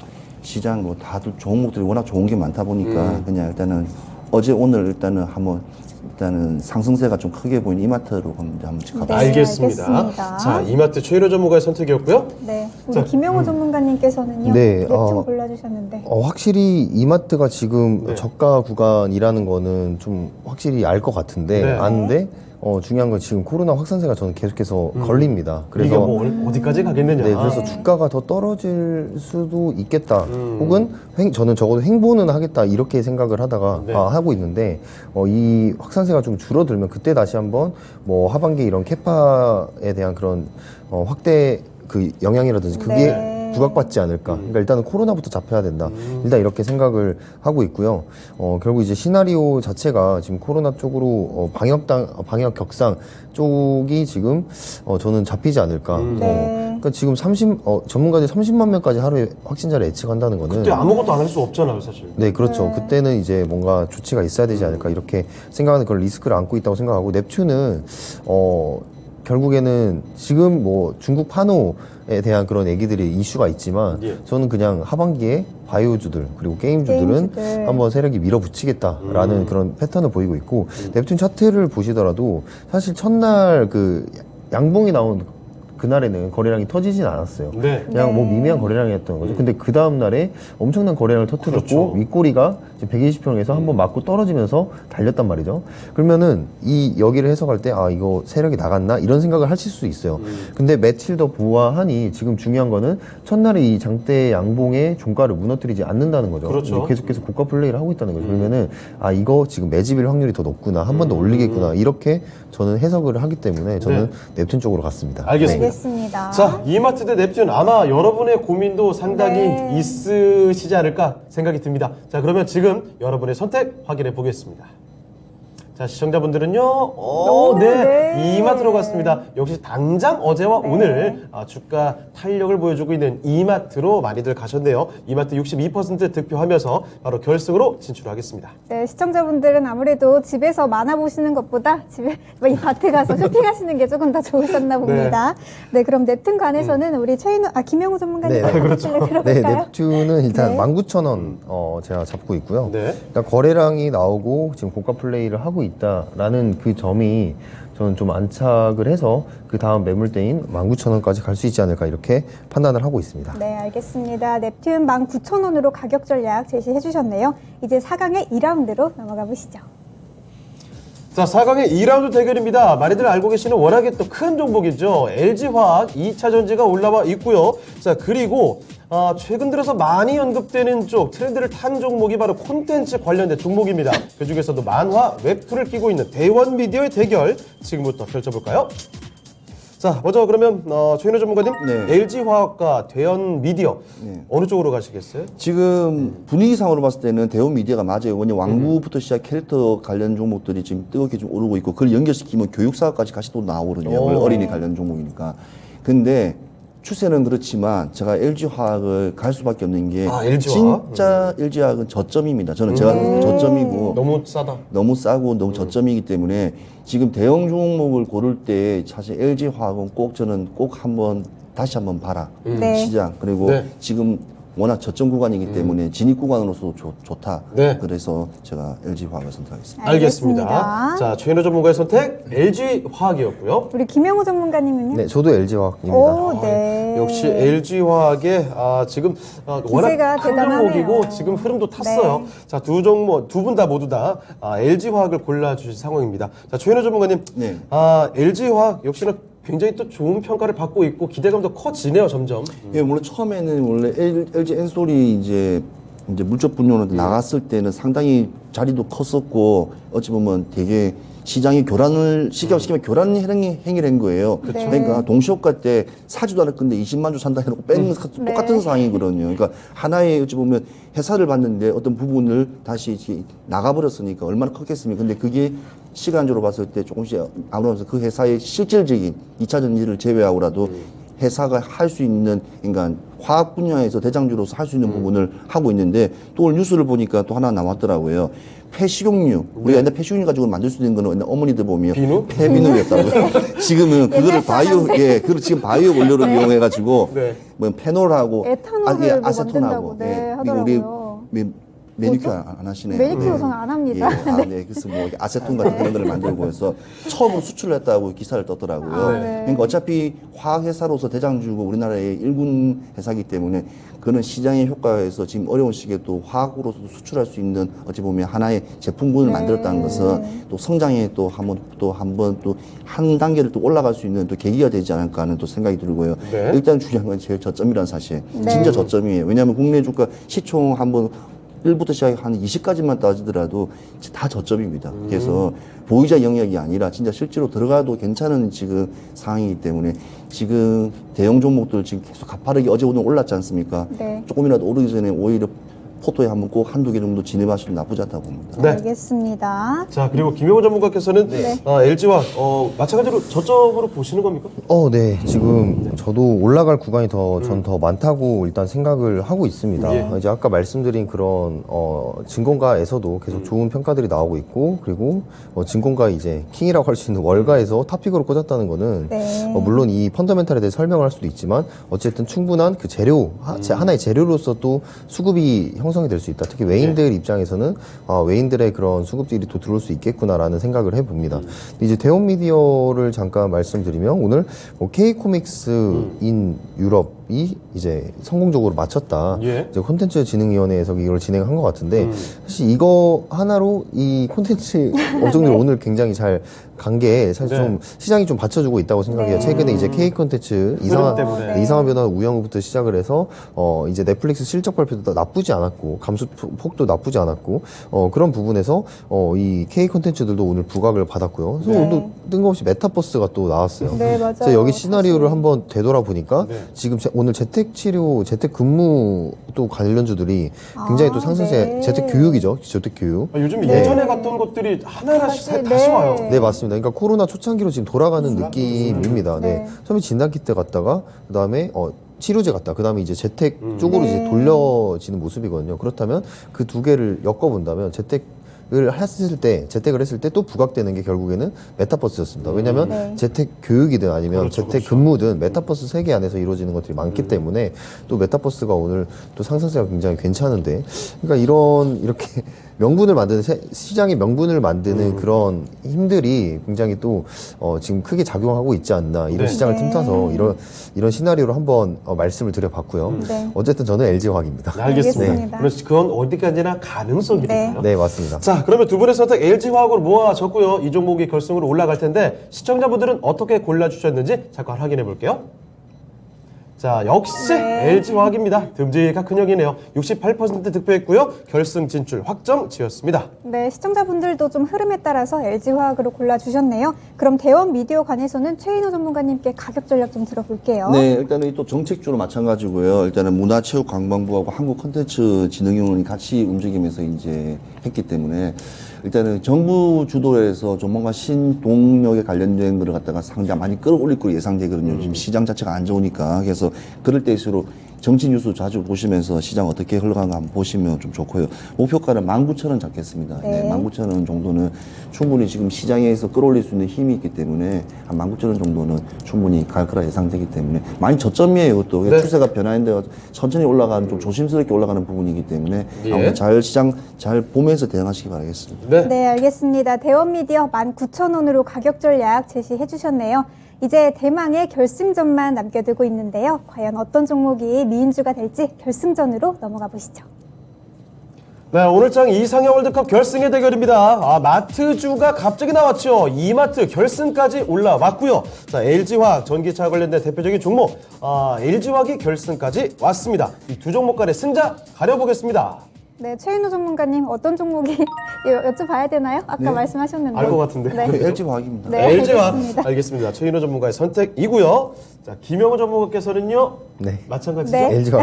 시장 뭐 다들 종목들이 워낙 좋은 게 많다 보니까 그냥 일단은 어제 오늘 일단은 상승세가 좀 크게 보이는 이마트로 한번 가보겠습니다. 네, 알겠습니다. 알겠습니다. 자, 이마트 최인호 전문가의 선택이었고요. 네. 우리 자, 김영호 전문가님께서는요. 네, 넵튠 골라주셨는데. 확실히 이마트가 지금 네. 저가 구간이라는 거는 좀 확실히 알 것 같은데 네. 아는데 중요한 건 지금 코로나 확산세가 저는 계속해서 걸립니다. 이게 그래서 뭐 어디까지 가겠느냐. 네, 그래서 주가가 더 떨어질 수도 있겠다. 혹은 저는 적어도 횡보는 하겠다 이렇게 생각을 하다가 네. 하고 있는데 이 확산세가 좀 줄어들면 그때 다시 한번 뭐 하반기 이런 캐파에 대한 그런 확대 그 영향이라든지 그게 네. 부각받지 않을까. 그러니까 일단은 코로나부터 잡혀야 된다. 일단 이렇게 생각을 하고 있고요. 결국 이제 시나리오 자체가 지금 코로나 쪽으로 방역 격상 쪽이 지금 저는 잡히지 않을까. 네. 그러니까 지금 전문가들이 30만 명까지 하루에 확진자를 예측한다는 거는 그때 아무것도 안 할 수 없잖아요, 사실. 네, 그렇죠. 그때는 이제 뭔가 조치가 있어야 되지 않을까 이렇게 생각하는 그런 리스크를 안고 있다고 생각하고 넵튠은 결국에는 지금 뭐 중국 판호에 대한 그런 얘기들이 이슈가 있지만 예. 저는 그냥 하반기에 바이오주들 그리고 게임주들은 게임주들. 한번 세력이 밀어붙이겠다라는 그런 패턴을 보이고 있고 넵튠 차트를 보시더라도 사실 첫날 그 양봉이 나온 그날에는 거래량이 터지진 않았어요. 네. 그냥 뭐 미미한 거래량이었던 거죠. 근데 그 다음 날에 엄청난 거래량을 터뜨렸고 그렇죠. 윗꼬리가 120평에서 한번 맞고 떨어지면서 달렸단 말이죠. 그러면은 이 여기를 해석할 때 아 이거 세력이 나갔나 이런 생각을 하실 수 있어요. 근데 며칠 더 보아하니 지금 중요한 거는 첫날에 이 장대 양봉의 종가를 무너뜨리지 않는다는 거죠. 그렇죠. 계속해서 고가 플레이를 하고 있다는 거죠. 그러면은 아 이거 지금 매집일 확률이 더 높구나 한 번 더 올리겠구나 이렇게 저는 해석을 하기 때문에 저는 넵튠 쪽으로 갔습니다. 알겠습니다. 알겠습니다. 자, 이마트 대 넵튠 아마 여러분의 고민도 상당히 네. 있으시지 않을까 생각이 듭니다. 자, 그러면 지금 여러분의 선택 확인해 보겠습니다. 자, 시청자분들은요, 네, 이마트로 갔습니다. 역시 당장 어제와 오늘 주가 탄력을 보여주고 있는 이마트로 많이들 가셨네요. 이마트 62% 득표하면서 바로 결승으로 진출하겠습니다. 네, 시청자분들은 아무래도 집에서 만화 보시는 것보다 집에 이 마트 가서 쇼핑하시는 게 조금 더 좋으셨나 봅니다. 네, 그럼 넵튠 관에서는 우리 김영우 전문가님 네, 그렇죠. 네, 들어볼까요? 넵튠은 일단 네. 19,000원 제가 잡고 있고요. 네. 일단 거래량이 나오고 지금 고가 플레이를 하고 있다라는 그 점이 저는 좀 안착을 해서 그 다음 매물대인 19,000원까지 갈 수 있지 않을까 이렇게 판단을 하고 있습니다. 네, 알겠습니다. 넵튠 19,000원으로 가격 전략 제시해 주셨네요. 이제 4강의 2라운드로 넘어가 보시죠. 자, 4강의 2라운드 대결입니다. 많이들 알고 계시는 워낙에 또 큰 종목이죠. LG화학 2차 전지가 올라와 있고요. 자, 그리고 최근 들어서 많이 언급되는 쪽 트렌드를 탄 종목이 바로 콘텐츠 관련된 종목입니다. 그 중에서도 만화, 웹툰을 끼고 있는 대원미디어의 대결 지금부터 펼쳐볼까요? 자, 먼저 그러면 최인호 전문가님, 네. LG화학과 대원미디어 네. 어느 쪽으로 가시겠어요? 지금 분위기상으로 봤을 때는 대형 미디어가 맞아요. 왜냐면 왕구부터 시작 캐릭터 관련 종목들이 지금 뜨겁게 좀 오르고 있고 그걸 연결시키면 교육사까지 같이 또 나오거든요. 오. 어린이 관련 종목이니까. 근데 추세는 그렇지만 제가 LG화학을 갈 수밖에 없는 게 LG화학? 진짜 LG화학은 저점입니다. 저는 제가 저점이고 너무 싸다. 너무 싸고 너무 저점이기 때문에 지금 대형 종목을 고를 때 사실 LG화학은 저는 꼭 다시 한번 봐라. 네. 시장. 그리고 네. 지금 워낙 저점 구간이기 때문에 진입 구간으로서 좋다. 네. 그래서 제가 LG화학을 선택하겠습니다. 알겠습니다. 자, 최인호 전문가의 선택 LG화학이었고요. 우리 김영우 전문가님은요? 네, 저도 LG화학입니다. 오, 네. 역시 LG화학의 지금 워낙 기세가 큰 대단하네요. 종목이고 지금 흐름도 탔어요. 네. 자, 두 종목 두 분 다 모두 다 LG화학을 골라주신 상황입니다. 자, 최인호 전문가님, 네. LG화학 역시나 굉장히 또 좋은 평가를 받고 있고 기대감도 커지네요, 점점. 예, 물론 처음에는 원래 LG 엔솔이 이제 물적 분뇨로 나갔을 때는 상당히 자리도 컸었고 어찌 보면 되게 시장이 시기시키면 교란 행위를 한 거예요. 그쵸. 그러니까 동시효과 때 사지도 않을 건데 20만 주 산다 해놓고 뺀 똑같은 상황이거든요. 그러니까 하나의 어찌 보면 회사를 봤는데 어떤 부분을 다시 나가버렸으니까 얼마나 컸겠습니까? 근데 그게 시간적으로 봤을 때 조금씩 아무래도 그 회사의 실질적인 2차 전지를 제외하고라도 회사가 할 수 있는, 그러니까 화학 분야에서 대장주로서 할 수 있는 부분을 하고 있는데 또 오늘 뉴스를 보니까 또 하나 나왔더라고요. 폐식용유. 우리가 옛날 폐식용유 가지고 만들 수 있는 거는 옛날 어머니들 보면 비누? 폐비누였다고요. 지금은 그거를 그걸 지금 바이오 원료로 이용해가지고 네. 뭐 페놀하고 에탄올을 뭐 아세톤하고 만든다고, 네, 우리 하더라고요. 매니큐어 안 하시네요. 매니큐어 저는 안 합니다. 네. 그래서 뭐 아세톤 같은 그런 거를 만들고 해서 처음으로 수출을 했다고 기사를 떴더라고요. 네. 그러니까 어차피 화학회사로서 대장주고 우리나라의 1군 회사이기 때문에 그는 시장의 효과에서 지금 어려운 시기에 또 화학으로서도 수출할 수 있는 어찌 보면 하나의 제품군을 만들었다는 것은 또 성장에 또 한 단계를 또 올라갈 수 있는 또 계기가 되지 않을까 하는 또 생각이 들고요. 네. 일단 중요한 건 제일 저점이라는 사실. 네. 진짜 저점이에요. 왜냐하면 국내 주가 시총 한번 1부터 시작해 한 20까지만 따지더라도 다 저점입니다. 그래서 보유자 영역이 아니라 진짜 실제로 들어가도 괜찮은 지금 상황이기 때문에 지금 대형 종목들 지금 계속 가파르게 어제 오늘 올랐지 않습니까? 네. 조금이라도 오르기 전에 오히려 포토에 한번 꼭 한두 개 정도 진입하시면 나쁘지 않다고 봅니다. 네. 알겠습니다. 자, 그리고 김영호 전문가께서는 LG화학 마찬가지로 저점으로 보시는 겁니까? 네. 지금 저도 올라갈 구간이 전 더 많다고 일단 생각을 하고 있습니다. 예. 이제 아까 말씀드린 그런 증권가에서도 계속 좋은 평가들이 나오고 있고, 그리고 증권가 이제 킹이라고 할 수 있는 월가에서 탑픽으로 꽂았다는 거는 네. 물론 이 펀더멘탈에 대해 설명을 할 수도 있지만 어쨌든 충분한 그 재료 하나의 재료로서 또 수급이 형성이 될 수 있다. 특히 외인들 입장에서는 외인들의 그런 수급들이 또 들어올 수 있겠구나라는 생각을 해봅니다. 이제 대원 미디어를 잠깐 말씀드리면 오늘 K코믹스인 유럽이 이제 성공적으로 마쳤다. 예. 이제 콘텐츠 진흥위원회에서 이걸 진행한 것 같은데 사실 이거 하나로 이 콘텐츠 업종들 오늘 굉장히 잘 간 게 사실 네. 좀 시장이 좀 받쳐주고 있다고 생각해요. 네. 최근에 이제 K 콘텐츠 때문에. 이상한 변화 우영우부터 시작을 해서 이제 넷플릭스 실적 발표도 나쁘지 않았고 감소 폭도 나쁘지 않았고 그런 부분에서 이 K 콘텐츠들도 오늘 부각을 받았고요. 그래서 네. 오늘 뜬금없이 메타버스가 또 나왔어요. 네, 맞아요. 그래서 여기 시나리오를 한번 되돌아보니까 네. 지금 오늘 재택치료, 재택근무도 관련주들이 굉장히 또 상승세, 네. 재택교육이죠. 재택교육. 요즘 네. 예전에 갔던 것들이 하나하나씩 사실, 다시 네. 와요. 네, 맞습니다. 그러니까 코로나 초창기로 지금 돌아가는 느낌입니다. 네. 네. 처음에 진단키트 갔다가, 그 다음에, 치료제 갔다. 그 다음에 이제 재택 쪽으로 네. 이제 돌려지는 모습이거든요. 그렇다면 그 두 개를 엮어본다면 재택을 했을 때 또 부각되는 게 결국에는 메타버스였습니다. 왜냐면 네. 재택 교육이든 아니면 그렇죠, 재택 근무든 메타버스 세계 안에서 이루어지는 것들이 많기 때문에 또 메타버스가 오늘 또 상승세가 굉장히 괜찮은데, 그러니까 이렇게 명분을 만드는 시장의 명분을 만드는 그런 힘들이 굉장히 또 지금 크게 작용하고 있지 않나, 이런 네. 시장을 네. 틈타서 이런 시나리오로 한번 말씀을 드려봤고요. 네. 어쨌든 저는 LG화학입니다. 네, 알겠습니다. 알겠습니다. 그래서 그건 어디까지나 가능성이니까요. 네, 맞습니다. 자, 그러면 두 분의 선택 LG화학으로 모아졌고요. 이 종목이 결승으로 올라갈 텐데 시청자분들은 어떻게 골라주셨는지 잠깐 확인해 볼게요. 자, 역시 LG화학입니다. 듬직한 큰형이네요. 68% 득표했고요. 결승 진출 확정 지었습니다. 네, 시청자분들도 좀 흐름에 따라서 LG화학으로 골라주셨네요. 그럼 대원 미디어 관에서는 최인호 전문가님께 가격 전략 좀 들어볼게요. 네, 일단은 또 정책주로 마찬가지고요. 일단은 문화체육관광부하고 한국콘텐츠진흥위원회 같이 움직이면서 이제 했기 때문에 일단은 정부 주도에서 좀 뭔가 신동력에 관련된 거를 갖다가 상당히 많이 끌어올릴 거로 예상되거든요. 지금 시장 자체가 안 좋으니까. 그래서 그럴 때일수록 정치 뉴스 자주 보시면서 시장 어떻게 흘러가는가 한번 보시면 좀 좋고요. 목표가는 19,000원 잡겠습니다. 네. 19,000원 정도는 충분히 지금 시장에서 끌어올릴 수 있는 힘이 있기 때문에 한 19,000원 정도는 충분히 갈 거라 예상되기 때문에 많이 저점이에요. 또 네. 추세가 변화인데 천천히 올라가는 좀 조심스럽게 올라가는 부분이기 때문에 예. 아무튼 잘 시장 잘 보면서 대응하시기 바라겠습니다. 네. 네, 알겠습니다. 대원미디어 19,000원으로 가격 전략 제시해 주셨네요. 이제 대망의 결승전만 남겨두고 있는데요. 과연 어떤 종목이 미인주가 될지 결승전으로 넘어가 보시죠. 네, 오늘장 이상형 월드컵 결승의 대결입니다. 마트주가 갑자기 나왔죠. 이마트 결승까지 올라왔고요. 자, LG화학 전기차 관련된 대표적인 종목, LG화학이 결승까지 왔습니다. 이 두 종목 간의 승자 가려보겠습니다. 네, 최인호 전문가님 어떤 종목이 여쭤봐야 되나요? 아까 말씀하셨는데. 알 것 같은데. 네. LG화학입니다. 네. LG화학 알겠습니다. 알겠습니다. 최인호 전문가의 선택이고요. 자, 김영호 전문가께서는요. 네. 마찬가지죠. 네. LG가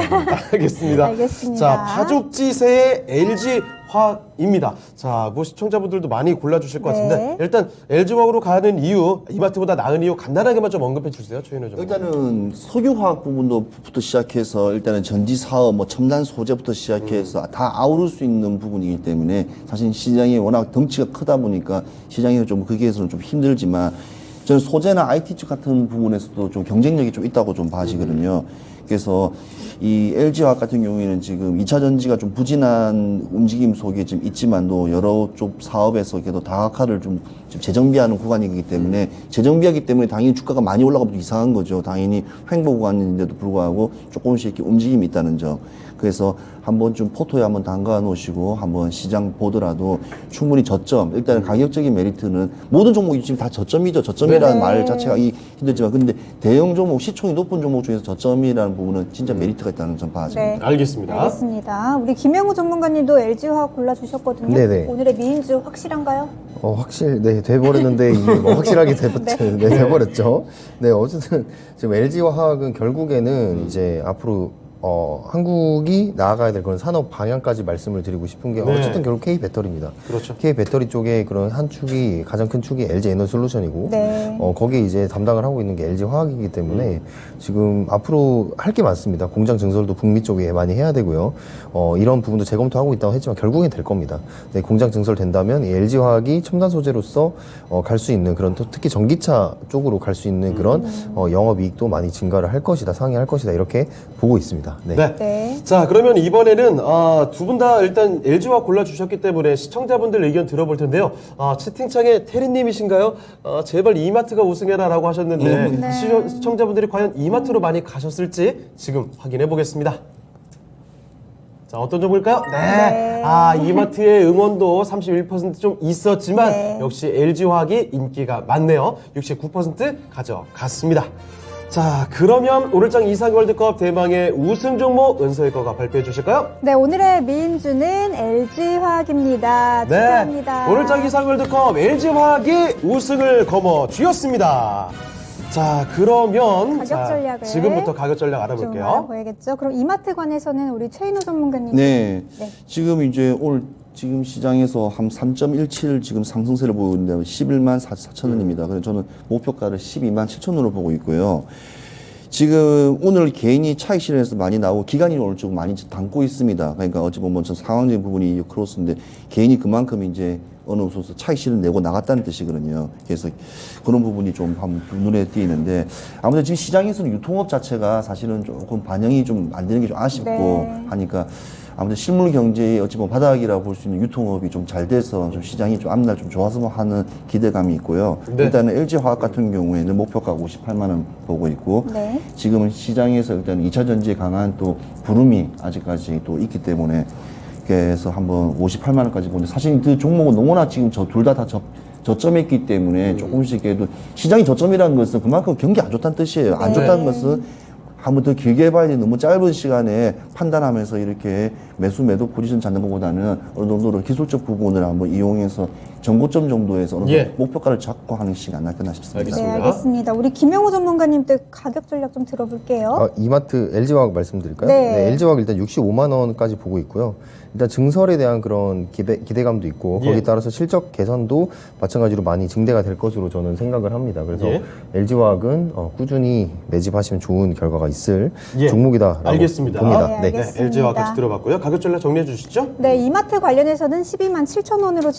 알겠습니다. 알겠습니다. 자, 파죽지세의 LG화학입니다. 자, 뭐 시청자분들도 많이 골라주실 것 같은데 네. 일단 LG화학으로 가는 이유, 이마트보다 나은 이유 간단하게만 좀 언급해 주세요, 최인호 전문가. 일단은 석유화학 부분부터 시작해서 일단은 전지 사업, 뭐 첨단 소재부터 시작해서 다 아우를 수 있는 부분이기 때문에 사실 시장이 워낙 덩치가 크다 보니까 시장이 좀 거기에서는 좀 힘들지만 저는 소재나 IT 쪽 같은 부분에서도 좀 경쟁력이 좀 있다고 좀 봐지거든요. 그래서 이 LG화학 같은 경우에는 지금 2차 전지가 좀 부진한 움직임 속에 지금 있지만도 여러 쪽 사업에서 그래도 다각화를 좀 재정비하는 구간이기 때문에 재정비하기 때문에 당연히 주가가 많이 올라가면 이상한 거죠. 당연히 횡보 구간인데도 불구하고 조금씩 이렇게 움직임이 있다는 점. 그래서 한번 좀 포토에 한번 담가 놓으시고 한번 시장 보더라도 충분히 저점, 일단은 가격적인 메리트는 모든 종목이 지금 다 저점이죠. 저점이라는 네. 말 자체가 힘들지만 근데 대형 종목, 시총이 높은 종목 중에서 저점이라는 부분은 진짜 메리트가 있다는 점 봐야죠. 네. 알겠습니다. 알겠습니다. 우리 김영우 전문가님도 LG화학 골라주셨거든요. 네네. 오늘의 미인주 확실한가요? 네, 돼버렸는데, 확실하게 돼버렸죠. 네, 어쨌든, 지금 LG화학은 결국에는 이제 앞으로, 한국이 나아가야 될 그런 산업 방향까지 말씀을 드리고 싶은 게 네. 어쨌든 결국 K 배터리입니다. 그렇죠. K 배터리 쪽에 그런 한 축이 가장 큰 축이 LG 에너지 솔루션이고 네. 거기에 이제 담당을 하고 있는 게 LG 화학이기 때문에 지금 앞으로 할 게 많습니다. 공장 증설도 북미 쪽에 많이 해야 되고요. 이런 부분도 재검토하고 있다고 했지만 결국엔 될 겁니다. 네, 공장 증설 된다면 LG 화학이 첨단 소재로서 갈 수 있는 그런 특히 전기차 쪽으로 갈 수 있는 그런 영업 이익도 많이 증가를 할 것이다, 상회할 것이다 이렇게 보고 있습니다. 네. 네. 네. 자, 그러면 이번에는 두 분 다 일단 LG화학 골라주셨기 때문에 시청자분들 의견 들어볼 텐데요. 채팅창에 태리님이신가요? 제발 이마트가 우승해라라고 하셨는데 네. 시청자분들이 과연 이마트로 많이 가셨을지 지금 확인해 보겠습니다. 자, 어떤 종목일까요? 네. 네. 이마트의 응원도 31%좀 있었지만 네. 역시 LG화학이 인기가 많네요. 69% 가져갔습니다. 자, 그러면 오늘장 이상 월드컵 대망의 우승 종목 은서희 거가 발표해 주실까요? 네, 오늘의 미인주는 LG화학입니다. 축하합니다. 오늘장 이상 월드컵 LG화학이 우승을 거머 쥐었습니다. 자, 그러면 가격 전략을 지금부터 가격 전략 좀 알아볼게요. 알아보야겠죠. 그럼 이마트 관해서는 우리 최인호 전문가님. 네. 네. 지금 이제 오늘 지금 시장에서 한 3.17 지금 상승세를 보고 있는데 11만 4천원입니다. 그래서 저는 목표가를 12만 7천원으로 보고 있고요. 지금 오늘 개인이 차익 실현에서 많이 나오고 기관이 오늘 좀 많이 담고 있습니다. 그러니까 어찌 보면 좀 상황적인 부분이 크로스인데 개인이 그만큼 이제 어느 소서 차익 실현 내고 나갔다는 뜻이거든요. 그래서 그런 부분이 좀 눈에 띄는데 아무튼 지금 시장에서는 유통업 자체가 사실은 조금 반영이 좀 안 되는 게 좀 아쉽고 네. 하니까 아무튼 실물 경제의 어찌 보면 바닥이라고 볼 수 있는 유통업이 좀 잘 돼서 좀 시장이 좀 앞날 좀 좋았으면 하는 기대감이 있고요. 네. 일단은 LG화학 같은 경우에는 목표가 58만 원 보고 있고 네. 지금은 시장에서 일단 2차 전지에 강한 또 부름이 아직까지 또 있기 때문에 그래서 한번 58만 원까지 보는데 사실 그 종목은 너무나 지금 둘 다 저점했기 때문에 조금씩 해도 시장이 저점이라는 것은 그만큼 경기 안 좋다는 뜻이에요. 안 네. 좋다는 것은 한 번 더 길게 봐야지 너무 짧은 시간에 판단하면서 이렇게 매수 매도 포지션 잡는 것보다는 어느 정도 기술적 부분을 한번 이용해서 전고점 정도에서 어느 정도 예. 목표가를 잡고 하는 시간이 안 낫겠나 싶습니다. 네, 알겠습니다. 우리 김영호 전문가님들 가격 전략 좀 들어볼게요. 이마트 LG화학 말씀드릴까요? 네. LG화학 일단 65만 원까지 보고 있고요. 일단 증설에 대한 그런 기대감도 있고 예. 거기에 따라서 실적 개선도 마찬가지로 많이 증대가 될 것으로 저는 생각을 합니다. 그래서 예. LG화학은 꾸준히 매집하시면 좋은 결과가 있을 예. 종목이다라고 알겠습니다. 봅니다. 네, 네. 알겠습니다. 네, LG와 같이 들어봤고요. 가격 전략 정리해 주시죠. 네, 이마트 관련해서는 12만 7천 원으로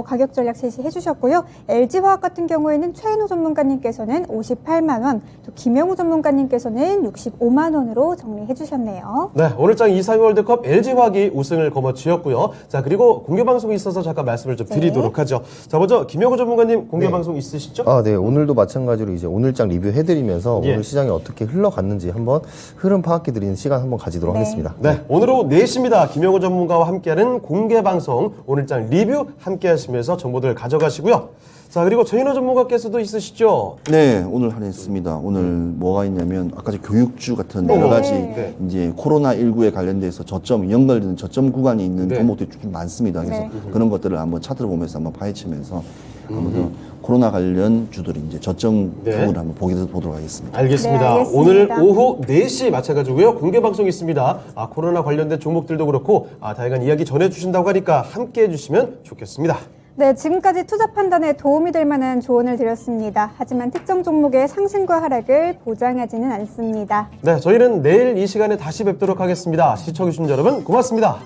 가격 전략 제시해 주셨고요. LG화학 같은 경우에는 최인호 전문가님께서는 58만 원, 또 김영우 전문가님께서는 65만 원으로 정리해 주셨네요. 네, 오늘 장 이상희 월드컵 LG화학이 우승을 거머쥐었고요. 자, 그리고 공개 방송이 있어서 잠깐 말씀을 좀 드리도록 하죠. 자, 먼저 김영호 전문가님 공개 방송 있으시죠? 네. 오늘도 마찬가지로 이제 오늘장 리뷰해드리면서 예. 오늘 시장이 어떻게 흘러갔는지 한번 흐름 파악해드리는 시간 한번 가지도록 네. 하겠습니다. 네, 오늘 오후 4시입니다. 김영호 전문가와 함께하는 공개 방송 오늘장 리뷰 함께 하시면서 정보들 가져가시고요. 자, 그리고 최인호 전문가께서도 있으시죠? 네, 오늘 하냈습니다. 오늘 뭐가 있냐면 아까 저 교육주 같은 네. 여러 가지 네. 이제 코로나19에 관련돼서 연결되는 저점 구간이 있는 네. 종목들이 좀 많습니다. 그래서 네. 그런 것들을 한번 차트를 보면서 한번 파헤치면서 한번 더 코로나 관련 주들이 이제 저점 네. 부분을 한번 보도록 하겠습니다. 알겠습니다. 네, 알겠습니다. 오늘 오후 4시 마찬가지고요. 공개 방송 있습니다. 코로나 관련된 종목들도 그렇고 다양한 이야기 전해주신다고 하니까 함께 해주시면 좋겠습니다. 네, 지금까지 투자 판단에 도움이 될 만한 조언을 드렸습니다. 하지만 특정 종목의 상승과 하락을 보장하지는 않습니다. 네, 저희는 내일 이 시간에 다시 뵙도록 하겠습니다. 시청해주신 여러분 고맙습니다.